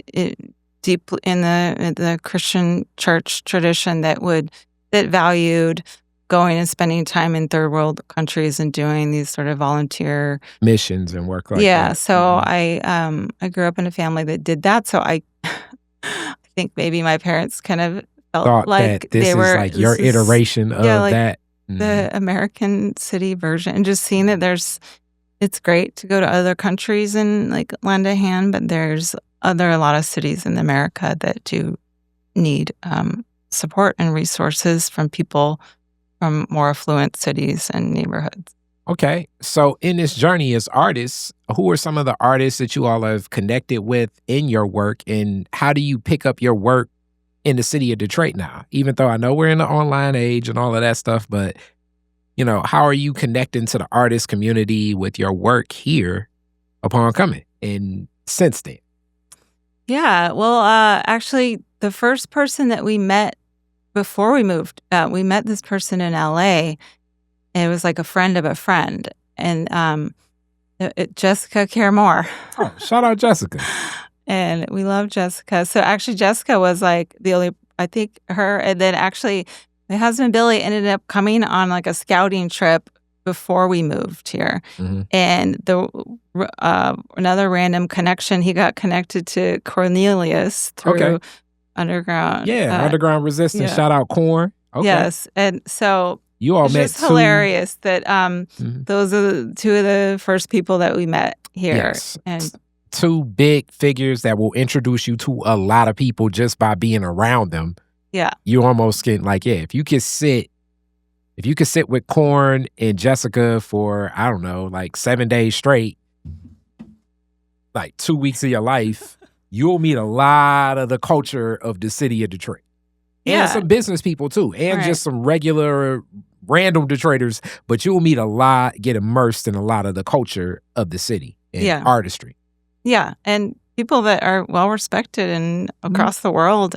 deep in the Christian church tradition that valued going and spending time in third world countries and doing these sort of volunteer missions and work like that. Yeah, so I grew up in a family that did that. So I think maybe my parents kind of felt Thought like that this they is were like your iteration of that. the American city version, and just seeing that it's great to go to other countries and like lend a hand, but there's a lot of cities in America that do need support and resources from people from more affluent cities and neighborhoods. Okay. So in this journey as artists, who are some of the artists that you all have connected with in your work, and how do you pick up your work in the city of Detroit now? Even though I know we're in the online age and all of that stuff, but how are you connecting to the artist community with your work here upon coming and since then? Yeah, well, actually, the first person that we met before we moved, we met this person in LA. And it was like a friend of a friend, and Jessica Care-Moore. Oh, shout out Jessica. And we love Jessica. So actually, Jessica was like the only, I think, her. And then actually, my husband Billy ended up coming on like a scouting trip before we moved here. And another random connection, he got connected to Cornelius through underground. Yeah, underground resistance. Yeah. Shout out Corn. Okay. Yes, and so. You all it's met just hilarious that those are two of the first people that we met here. Yes. And two big figures that will introduce you to a lot of people just by being around them. Yeah. You almost get if you could sit with Corn and Jessica for, I don't know, like 7 days straight, like 2 weeks of your life, you'll meet a lot of the culture of the city of Detroit. And some business people too, and just some regular random Detroiters, but you'll meet get immersed in a lot of the culture of the city and artistry. Yeah, and people that are well respected and across the world,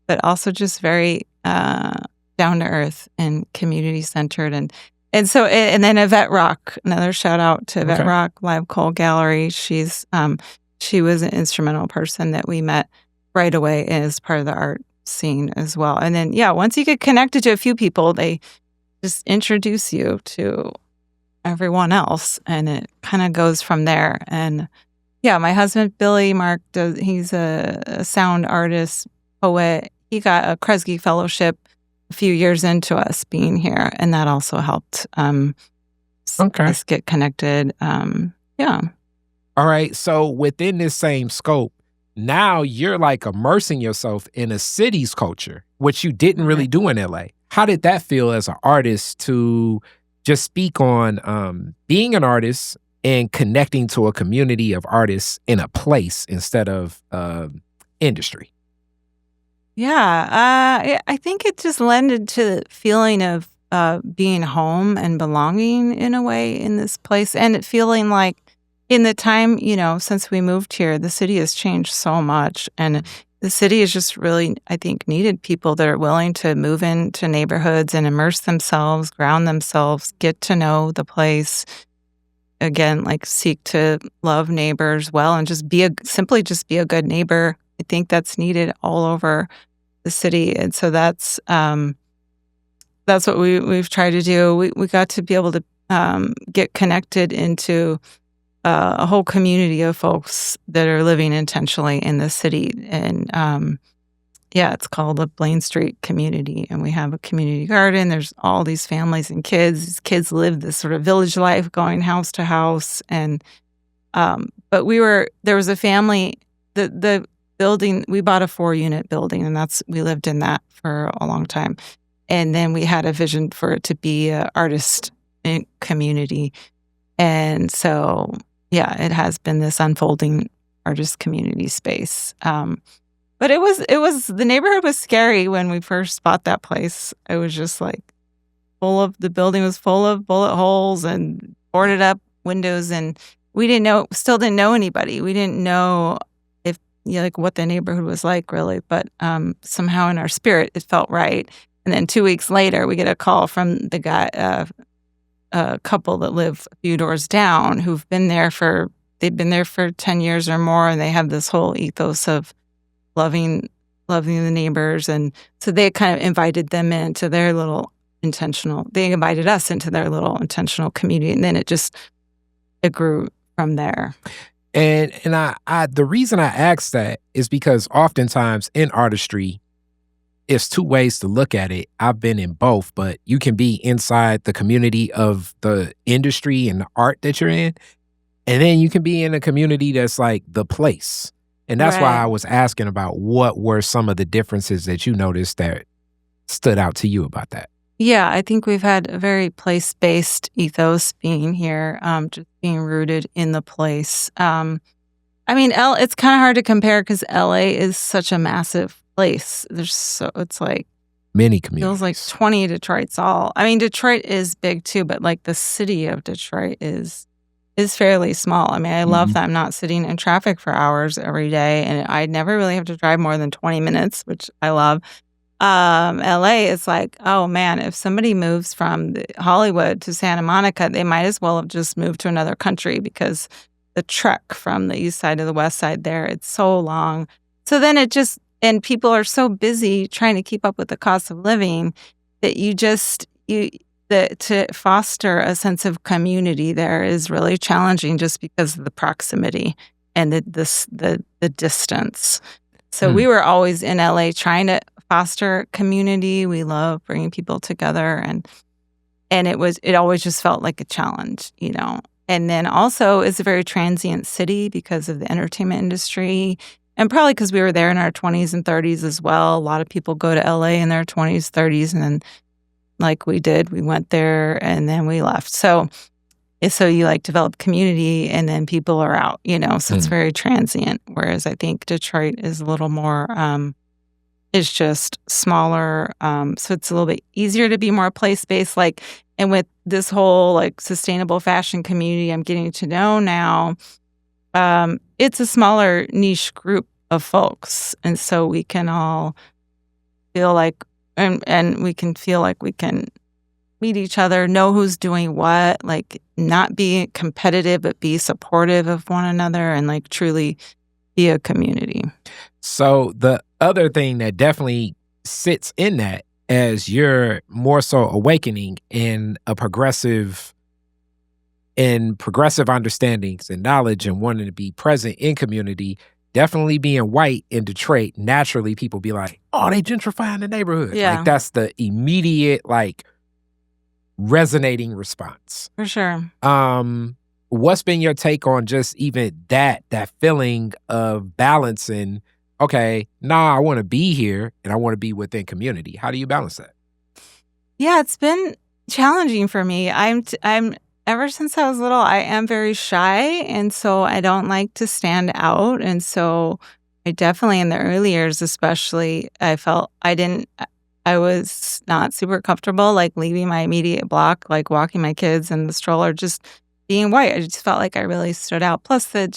but also just very down to earth and community centered, and then Yvette Rock. Another shout out to Yvette Rock, Live Coal Gallery. She was an instrumental person that we met right away as part of the art scene as well. And then once you get connected to a few people, they just introduce you to everyone else, and it kind of goes from there. And my husband Billy Mark he's a sound artist, poet. He got a Kresge fellowship a few years into us being here, and that also helped us get connected. All right, so within this same scope, now you're like immersing yourself in a city's culture, which you didn't really do in LA. How did that feel as an artist to just speak on being an artist and connecting to a community of artists in a place instead of industry? Yeah, I think it just lended to the feeling of being home and belonging in a way in this place, and it feeling like in the time, since we moved here, the city has changed so much, and the city has just really, I think, needed people that are willing to move into neighborhoods and immerse themselves, ground themselves, get to know the place. Again, like seek to love neighbors well, and just simply be a good neighbor. I think that's needed all over the city, and so that's what we've tried to do. We got to be able to get connected into a whole community of folks that are living intentionally in the city. And it's called the Blaine Street community. And we have a community garden. There's all these families and kids. These kids live this sort of village life, going house to house. And but there was a family, the building, we bought a 4-unit building, and we lived in that for a long time. And then we had a vision for it to be an artist community. And so it has been this unfolding artist community space. But the neighborhood was scary when we first bought that place. It was just like the building was full of bullet holes and boarded up windows, and we still didn't know anybody. We didn't know if like what the neighborhood was like, really. But somehow in our spirit, it felt right. And then 2 weeks later, we get a call from the guy, a couple that live a few doors down who've been there for 10 years or more, and they have this whole ethos of loving the neighbors. And so they kind of invited them into their little they invited us into their little intentional community. And then it grew from there. And I the reason I ask that is because oftentimes in artistry, it's two ways to look at it. I've been in both, but you can be inside the community of the industry and the art that you're in, and then you can be in a community that's like the place. And that's why I was asking about what were some of the differences that you noticed that stood out to you about that. Yeah, I think we've had a very place-based ethos being here, just being rooted in the place. I mean, it's kind of hard to compare because LA is such a massive place. It's like many communities. Feels like 20 Detroit's all. I mean, Detroit is big too, but like the city of Detroit is fairly small. I mean, I love that I'm not sitting in traffic for hours every day, and I never really have to drive more than 20 minutes, which I love. LA is like, oh man, if somebody moves from Hollywood to Santa Monica, they might as well have just moved to another country because the trek from the east side to the west side there, it's so long. So then and people are so busy trying to keep up with the cost of living that to foster a sense of community there is really challenging just because of the proximity and the distance. So we were always in LA trying to foster community. We love bringing people together, and it always just felt like a challenge, you know. And then also it's a very transient city because of the entertainment industry, and probably because we were there in our 20s and 30s as well. A lot of people go to LA in their 20s, 30s, and then like we did, we went there and then we left. So you like develop community and then people are out, you know, so it's very transient. Whereas I think Detroit is a little more, it's just smaller. So it's a little bit easier to be more place-based. Like, and with this whole like sustainable fashion community I'm getting to know now, it's a smaller niche group of folks. And so we can all feel like, and we can feel like we can meet each other, know who's doing what, like not be competitive, but be supportive of one another and like truly be a community. So the other thing that definitely sits in that as you're more so awakening in progressive understandings and knowledge and wanting to be present in community, definitely being white in Detroit, naturally people be like, oh, they gentrifying the neighborhood. Yeah. Like that's the immediate like resonating response. For sure. What's been your take on just even that feeling of balancing, okay, I want to be here and I want to be within community. How do you balance that? Yeah, it's been challenging for me. I'm ever since I was little, I am very shy, and so I don't like to stand out. And so I definitely in the early years especially, I felt I was not super comfortable like leaving my immediate block, like walking my kids in the stroller, just being white. I just felt like I really stood out. Plus I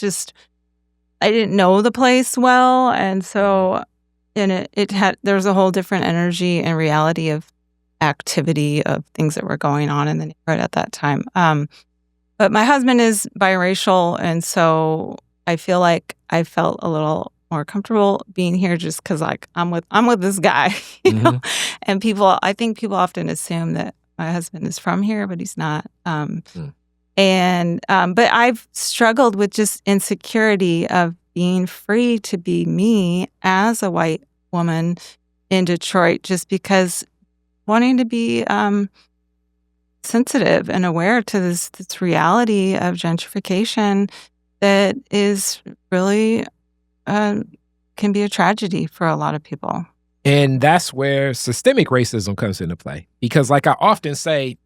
didn't know the place well. And so there was a whole different energy and reality of activity of things that were going on in the neighborhood at that time. But my husband is biracial. And so I feel like I felt a little more comfortable being here just because like I'm with this guy, you know? And I think people often assume that my husband is from here, but he's not. But I've struggled with just insecurity of being free to be me as a white woman in Detroit, just because wanting to be sensitive and aware to this reality of gentrification that is really can be a tragedy for a lot of people. And that's where systemic racism comes into play. Because like I often say,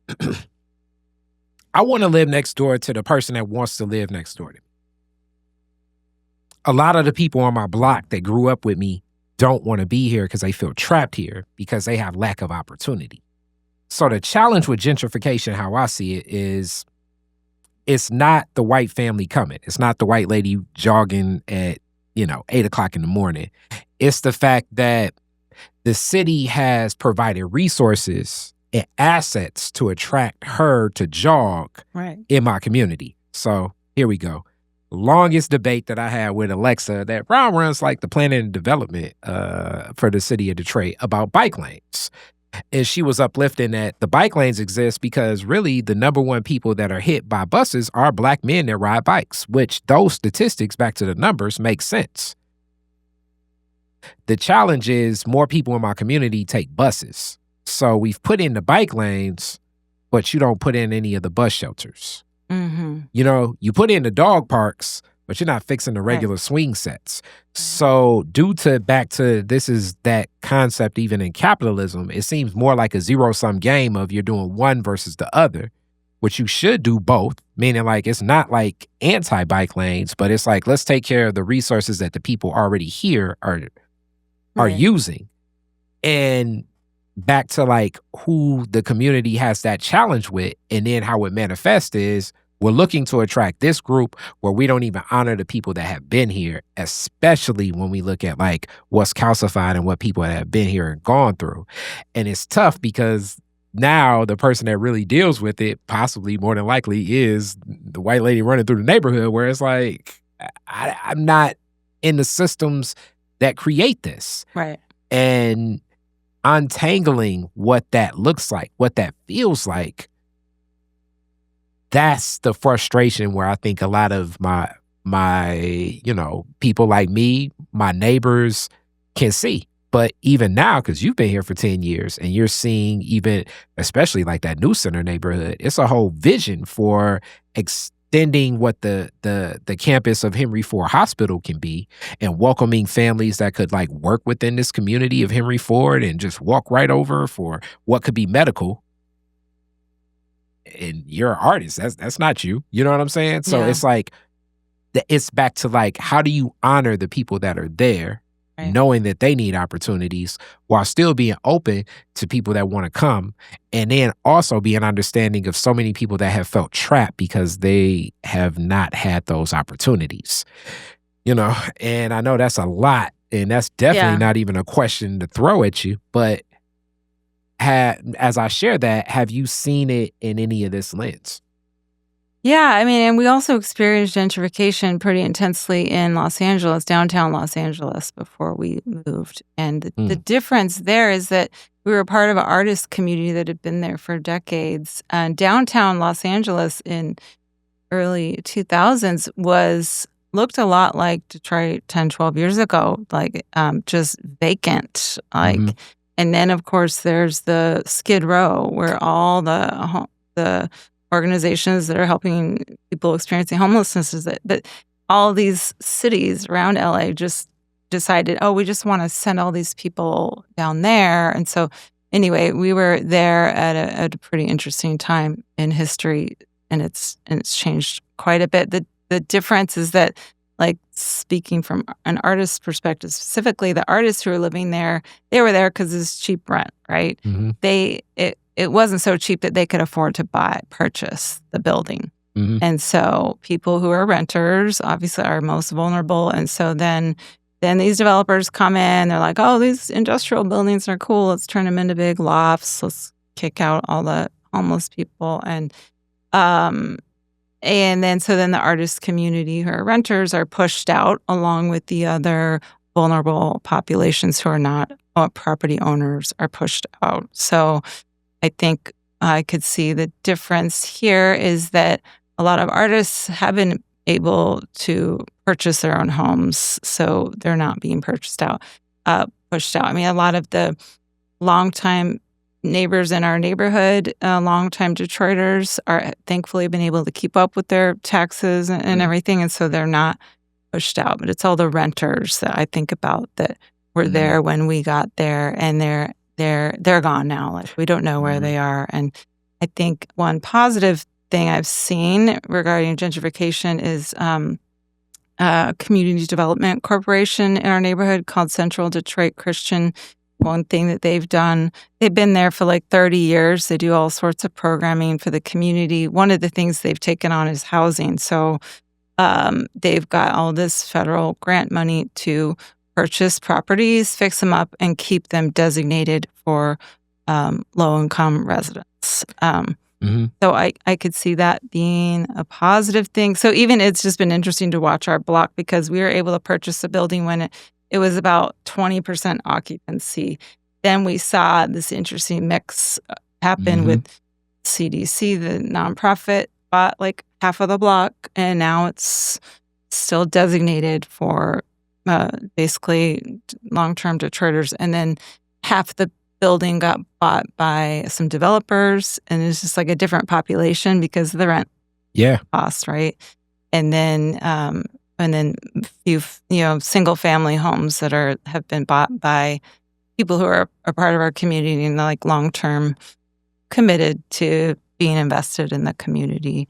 I want to live next door to the person that wants to live next door to me. A lot of the people on my block that grew up with me don't want to be here because they feel trapped here because they have lack of opportunity. So the challenge with gentrification, how I see it, is it's not the white family coming. It's not the white lady jogging at 8 o'clock in the morning. It's the fact that the city has provided resources and assets to attract her to jog in my community. So here we go. Longest debate that I had with Alexa that runs like the planning and development for the city of Detroit about bike lanes. And she was uplifting that the bike lanes exist because really the number one people that are hit by buses are Black men that ride bikes, which those statistics, back to the numbers, make sense. The challenge is more people in my community take buses. So we've put in the bike lanes, but you don't put in any of the bus shelters. Mm-hmm. You put in the dog parks, but you're not fixing the regular swing sets. So back to this is that concept even in capitalism, it seems more like a zero-sum game of you're doing one versus the other, which you should do both, meaning like it's not like anti-bike lanes, but it's like let's take care of the resources that the people already here are using. And back to like who the community has that challenge with, and then how it manifests is we're looking to attract this group where we don't even honor the people that have been here, especially when we look at like what's calcified and what people that have been here and gone through. And it's tough because now the person that really deals with it, possibly more than likely, is the white lady running through the neighborhood, where it's like, I'm not in the systems that create this. Right. And untangling what that looks like, what that feels like, that's the frustration where I think a lot of my people like me, my neighbors can see. But even now, because you've been here for 10 years and you're seeing even, especially like that New Center neighborhood, it's a whole vision for extending what the campus of Henry Ford Hospital can be and welcoming families that could like work within this community of Henry Ford and just walk right over for what could be medical. And you're an artist. That's not you. You know what I'm saying? So it's like, it's back to like, how do you honor the people that are there, knowing that they need opportunities while still being open to people that want to come, and then also being understanding of so many people that have felt trapped because they have not had those opportunities, and I know that's a lot, and that's definitely not even a question to throw at you, but as I share that, have you seen it in any of this lens? Yeah, I mean, and we also experienced gentrification pretty intensely in Los Angeles, downtown Los Angeles, before we moved. And the difference there is that we were part of an artist community that had been there for decades. And downtown Los Angeles in early 2000s looked a lot like Detroit 10, 12 years ago, like just vacant, like. And then, of course, there's the Skid Row, where all the organizations that are helping people experiencing homelessness is that all these cities around LA just decided, we just want to send all these people down there. And so, anyway, we were there at a pretty interesting time in history, and it's changed quite a bit. The difference is that, like, speaking from an artist's perspective, specifically the artists who are living there, they were there because it's cheap rent, right? It wasn't so cheap that they could afford to purchase the building. And so people who are renters obviously are most vulnerable. And so then these developers come in, they're like, these industrial buildings are cool. Let's turn them into big lofts. Let's kick out all the homeless people. And then the artist community who are renters are pushed out along with the other vulnerable populations who are not property owners are pushed out. So I think I could see the difference here is that a lot of artists have been able to purchase their own homes, so they're not being pushed out. I mean, a lot of the longtime neighbors in our neighborhood, longtime Detroiters, are thankfully been able to keep up with their taxes and everything, and so they're not pushed out. But it's all the renters that I think about that were there when we got there, and they're gone now. Like, we don't know where they are. And I think one positive thing I've seen regarding gentrification is a community development corporation in our neighborhood called Central Detroit Christian. One thing that they've done, they've been there for like 30 years. They do all sorts of programming for the community. One of the things they've taken on is housing. So They've got all this federal grant money to purchase properties, fix them up, and keep them designated for low-income residents. So I could see that being a positive thing. So even it's just been interesting to watch our block because we were able to purchase a building when it was about 20% occupancy. Then we saw this interesting mix happen with CDC, the nonprofit, bought like half of the block, and now it's still designated for basically long-term Detroiters. And then half the building got bought by some developers, and it's just like a different population because of the rent cost, right? And then few single-family homes that have been bought by people who are a part of our community and like long-term committed to being invested in the community.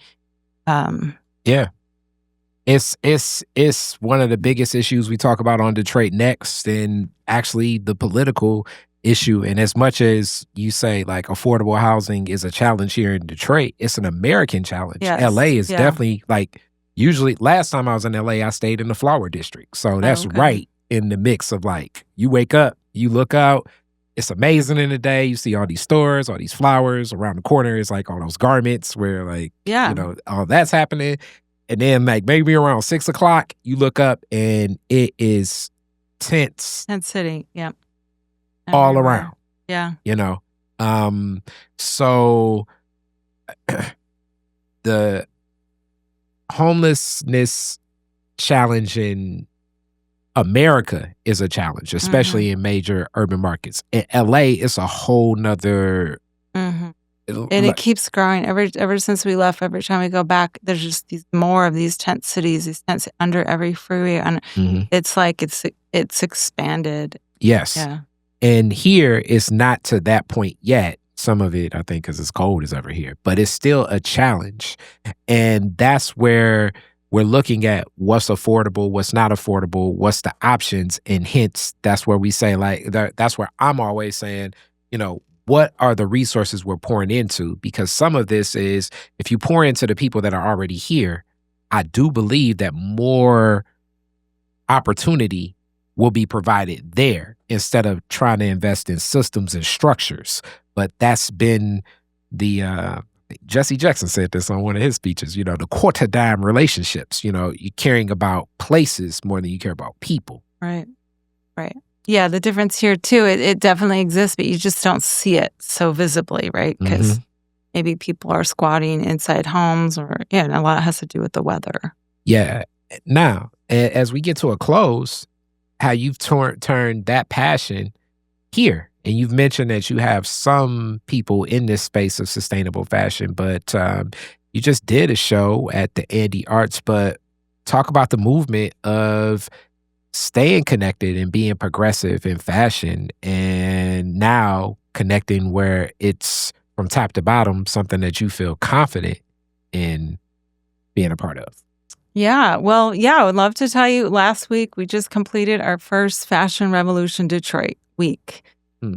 It's one of the biggest issues we talk about on Detroit Next, and actually the political issue. And as much as you say like affordable housing is a challenge here in Detroit, it's an American challenge. Yes. LA is definitely like, usually last time I was in LA, I stayed in the Flower District. So that's right in the mix of like, you wake up, you look out, it's amazing in the day. You see all these stores, all these flowers around the corner. It's like all those garments where like, all that's happening. And then like maybe around 6 o'clock, you look up and it is tents. Tent city, all around. So the homelessness challenge in America is a challenge, especially in major urban markets. In LA, it's a whole nother. And it keeps growing ever since we left. Every time we go back, there's just more of these tent cities, these tents under every freeway, and it's like it's expanded. Yes. Yeah. And here, it's not to that point yet. Some of it, I think, because it's cold as ever here, but it's still a challenge. And that's where we're looking at what's affordable, what's not affordable, what's the options. And hence, that's where we say, like, that's where I'm always saying, what are the resources we're pouring into? Because some of this is, if you pour into the people that are already here, I do believe that more opportunity will be provided there instead of trying to invest in systems and structures. But that's been the Jesse Jackson said this on one of his speeches, the quarter dime relationships, you're caring about places more than you care about people. Right. Yeah, the difference here too, it definitely exists, but you just don't see it so visibly, right? Because maybe people are squatting inside homes and a lot has to do with the weather. Yeah. Now, as we get to a close, how you've turned that passion here. And you've mentioned that you have some people in this space of sustainable fashion, but you just did a show at the Andy Arts. But talk about the movement of staying connected and being progressive in fashion, and now connecting where it's from top to bottom, something that you feel confident in being a part of. Yeah, well, I would love to tell you, last week we just completed our first Fashion Revolution Detroit week.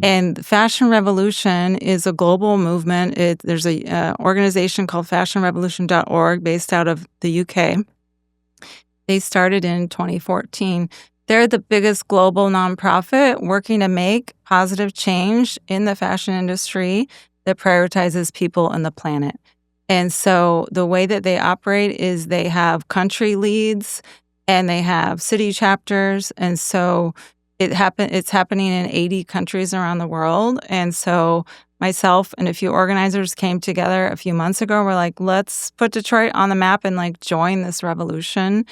And Fashion Revolution is a global movement. There's a organization called fashionrevolution.org based out of the UK. They started in 2014. They're the biggest global nonprofit working to make positive change in the fashion industry that prioritizes people and the planet. And so the way that they operate is they have country leads and they have city chapters. And so it's happening in 80 countries around the world. And so myself and a few organizers came together a few months ago. We're like, let's put Detroit on the map and like join this revolution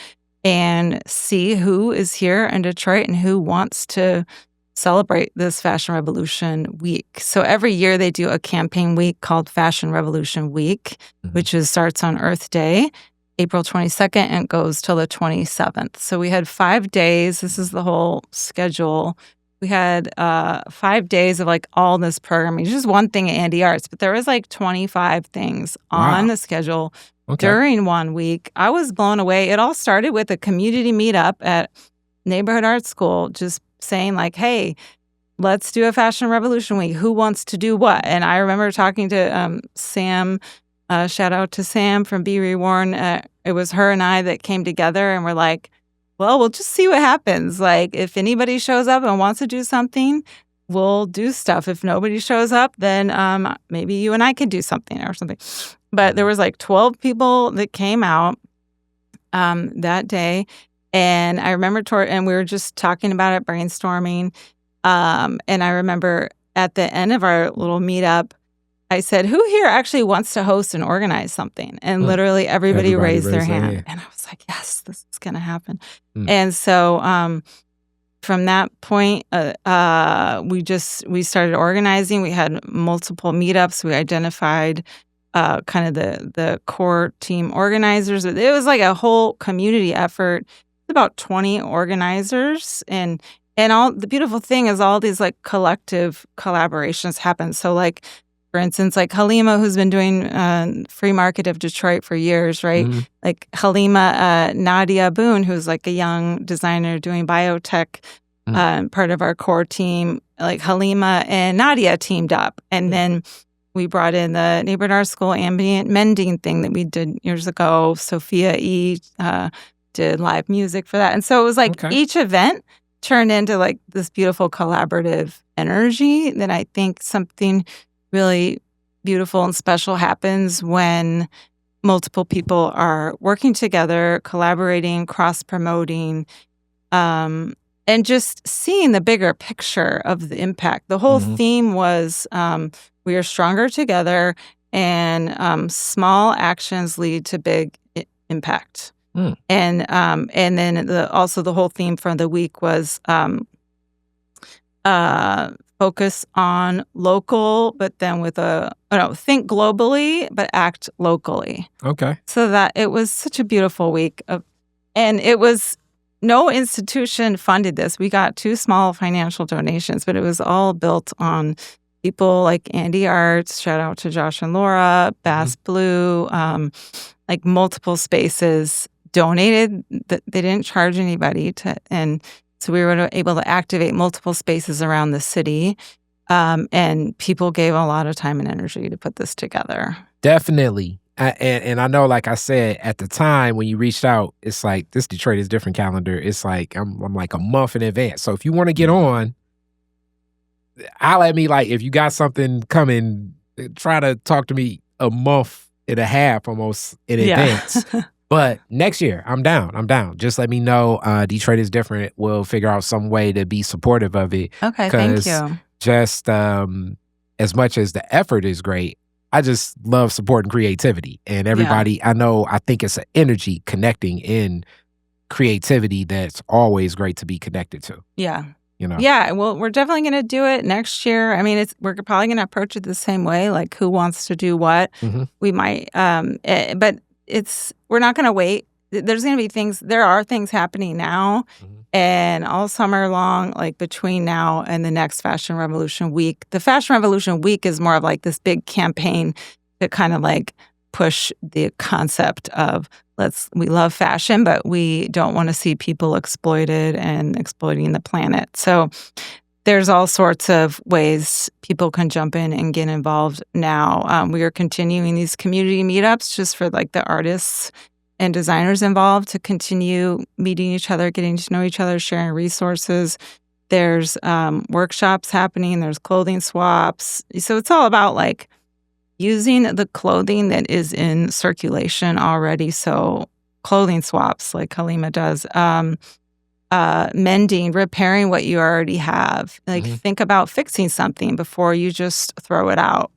and see who is here in Detroit and who wants to celebrate this Fashion Revolution Week. So every year they do a campaign week called Fashion Revolution Week, which starts on Earth Day, April 22nd, and goes till the 27th. So we had 5 days. This is the whole schedule. We had 5 days of like all this programming. Just one thing at Andy Arts, but there was like 25 things on the schedule during 1 week. I was blown away. It all started with a community meetup at Neighborhood Art School, just saying like, hey, let's do a Fashion Revolution Week. Who wants to do what? And I remember talking to Sam Shout out to Sam from Be Reborn. It was her and I that came together and we're like, well, we'll just see what happens. Like, if anybody shows up and wants to do something, we'll do stuff. If nobody shows up, then maybe you and I could do something or something. But there was like 12 people that came out that day. And I remember, and we were just talking about it, brainstorming. And I remember at the end of our little meetup, I said, who here actually wants to host and organize something? And literally everybody raised their hand. And I was like, yes, this is going to happen. And so from that point, we started organizing. We had multiple meetups. We identified kind of the core team organizers. It was like a whole community effort. About 20 organizers. And all the beautiful thing is all these like collective collaborations happen. So like, for instance, like Halima, who's been doing Free Market of Detroit for years, right? Like Halima, Nadia Boone, who's like a young designer doing biotech, part of our core team. Like Halima and Nadia teamed up. And then we brought in the Neighborhood Art School ambient mending thing that we did years ago. Sophia E. did live music for that. And so it was like each event turned into like this beautiful collaborative energy that I think something really beautiful and special happens when multiple people are working together, collaborating, cross-promoting, and just seeing the bigger picture of the impact. The whole theme was we are stronger together and small actions lead to big impact. And then also the whole theme for the week was focus on local, but then with think globally, but act locally. Okay. So that it was such a beautiful week and it was no institution funded this. We got 2 small financial donations, but it was all built on people like Andy Arts, shout out to Josh and Laura, Bass Blue, like multiple spaces donated. They didn't charge anybody and so we were able to activate multiple spaces around the city, and people gave a lot of time and energy to put this together. Definitely. And I know, like I said, at the time when you reached out, it's like this Detroit is different calendar. It's like I'm like a month in advance. So if you want to get on, I'll let me, like, if you got something coming, try to talk to me a month and a half almost in advance. But next year, I'm down. Just let me know. Detroit is different. We'll figure out some way to be supportive of it. Okay, thank you. Just as much as the effort is great, I just love supporting creativity. And everybody, I think it's an energy connecting in creativity that's always great to be connected to. Yeah. You know? Yeah, well, we're definitely going to do it next year. I mean, we're probably going to approach it the same way, like who wants to do what. We might, but we're not going to wait. There's going to be there are things happening now and all summer long, like between now and the next Fashion Revolution Week. The Fashion Revolution Week is more of like this big campaign to kind of like push the concept of we love fashion, but we don't want to see people exploited and exploiting the planet. So there's all sorts of ways people can jump in and get involved now. We are continuing these community meetups just for like the artists and designers involved to continue meeting each other, getting to know each other, sharing resources. There's workshops happening. There's clothing swaps. So it's all about like using the clothing that is in circulation already. So clothing swaps like Halima does. Mending, repairing what you already have. Like think about fixing something before you just throw it out.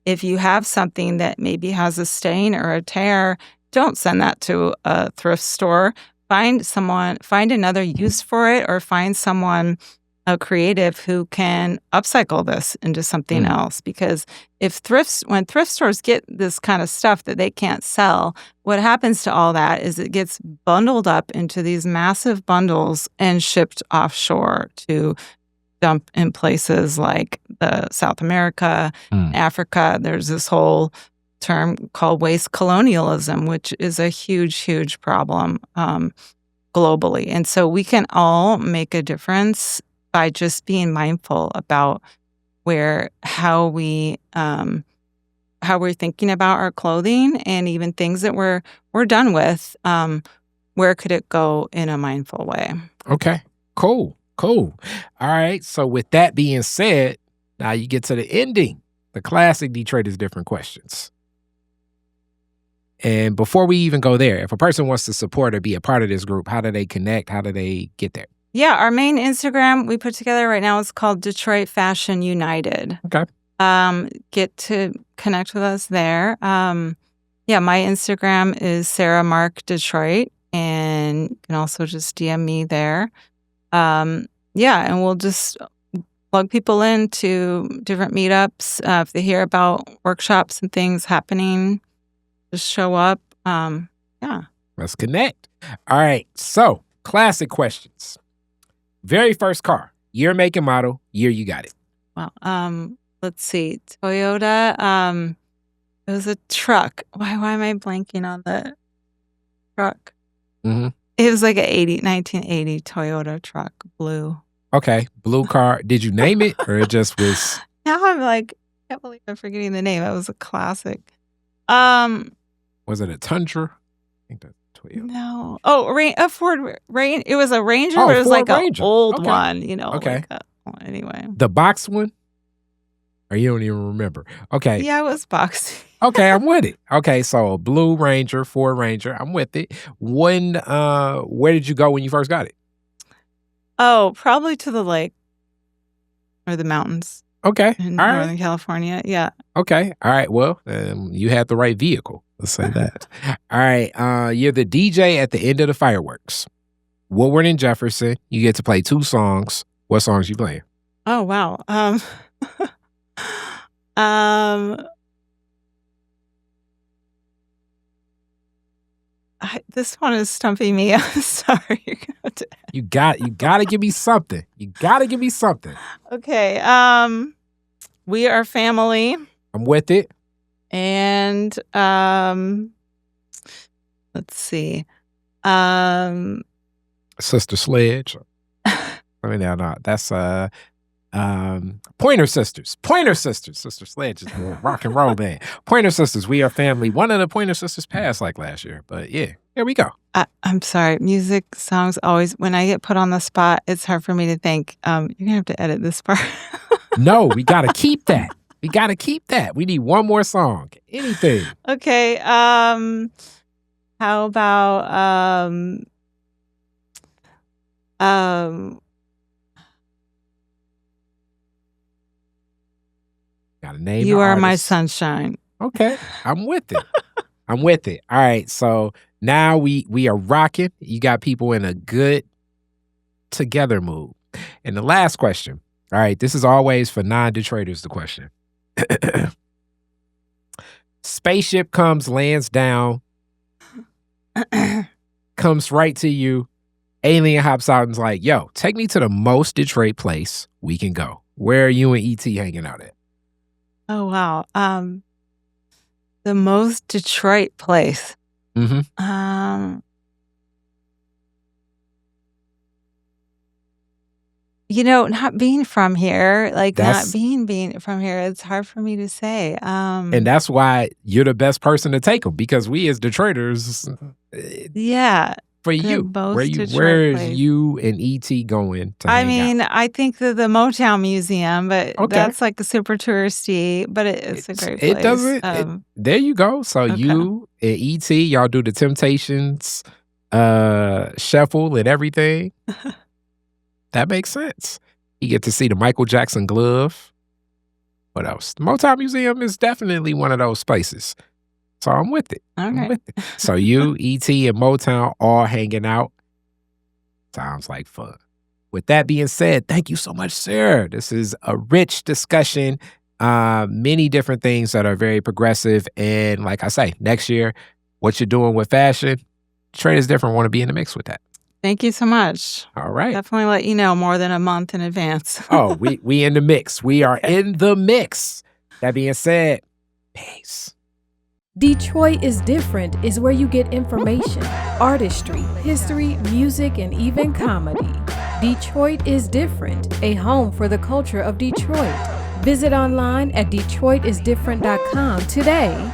If you have something that maybe has a stain or a tear, don't send that to a thrift store. Find another use for it, or find someone, a creative, who can upcycle this into something else. Because when thrift stores get this kind of stuff that they can't sell, what happens to all that is it gets bundled up into these massive bundles and shipped offshore to dump in places like South America, Africa. There's this whole term called waste colonialism, which is a huge, huge problem globally. And so we can all make a difference by just being mindful about how we how we're thinking about our clothing and even things that we're done with. Where could it go in a mindful way? Okay. Cool. All right. So with that being said, now you get to the ending, the classic Detroit is different questions. And before we even go there, if a person wants to support or be a part of this group, how do they connect? How do they get there? Yeah, our main Instagram we put together right now is called Detroit Fashion United. Okay. Get to connect with us there. Yeah, my Instagram is Sarah Mark Detroit, and you can also just DM me there. Yeah, and we'll just plug people into different meetups. If they hear about workshops and things happening, just show up. Yeah. Let's connect. All right. So, classic questions. Very first car, year, make, and model, year you got it. Wow. Let's see. Toyota. It was a truck. Why am I blanking on the truck? Mm-hmm. It was like a 1980 Toyota truck, blue. Okay. Blue car. Did you name it or it just was? Now I'm like, I can't believe I'm forgetting the name. It was a classic. Was it a Tundra? I think that's Toyota. No. Oh, a Ford Ranger. It was a Ranger, Oh, but it was Ford like Ranger. an old Okay. one, you know. Okay. Anyway. The box one? Or you don't even remember? Okay. Yeah, it was boxy. Okay, I'm with it. Okay, so Blue Ranger, Ford Ranger. I'm with it. When, where did you go when you first got it? Oh, probably to the lake or the mountains. Okay. In All right. Northern California. Yeah. Okay. All right. Well, you had the right vehicle. Let's say that. All right. You're the DJ at the end of the fireworks. Woodward and Jefferson. You get to play 2 songs. What songs you playing? Oh, wow. This one is stumping me. I'm sorry. You're gonna have to... You got to give me something. You got to give me something. Okay. We Are Family. I'm with it. And let's see. Sister Sledge. I mean, no, that's Pointer Sisters. Sister Sledge is a rock and roll band. Pointer Sisters, We Are Family. One of the Pointer Sisters passed like last year, but yeah, here we go. I'm sorry. Music, songs, always, when I get put on the spot, it's hard for me to think. You're going to have to edit this part. No, we got to keep that. We need one more song. Anything. Okay. How about got a name. You Are My Sunshine. Okay. I'm with it. All right. So now we are rocking. You got people in a good together mood. And the last question. All right. This is always for non-Detroiters, the question. Spaceship comes, lands down, comes right to you. Alien hops out and's like, yo, take me to the most Detroit place we can go. Where are you and E.T. hanging out at? Oh, wow. The most Detroit place. Mm-hmm. Not being from here, not being from here, it's hard for me to say. And that's why you're the best person to take them, because we as Detroiters, yeah. For you, where is you and E.T. going to hang out? I think the Motown Museum, but that's like a super touristy, but it's a great place. It doesn't. There you go. So you and E.T., y'all do the Temptations shuffle and everything. That makes sense. You get to see the Michael Jackson glove. What else? The Motown Museum is definitely one of those places. So I'm with it. I'm with it. So you, E.T., and Motown all hanging out. Sounds like fun. With that being said, thank you so much, sir. This is a rich discussion. Many different things that are very progressive. And like I say, next year, what you're doing with fashion, Detroit is different. Want to be in the mix with that. Thank you so much. All right. Definitely let you know more than a month in advance. Oh, we in the mix. We are in the mix. That being said, peace. Detroit is Different is where you get information, artistry, history, music, and even comedy. Detroit is Different, a home for the culture of Detroit. Visit online at DetroitisDifferent.com today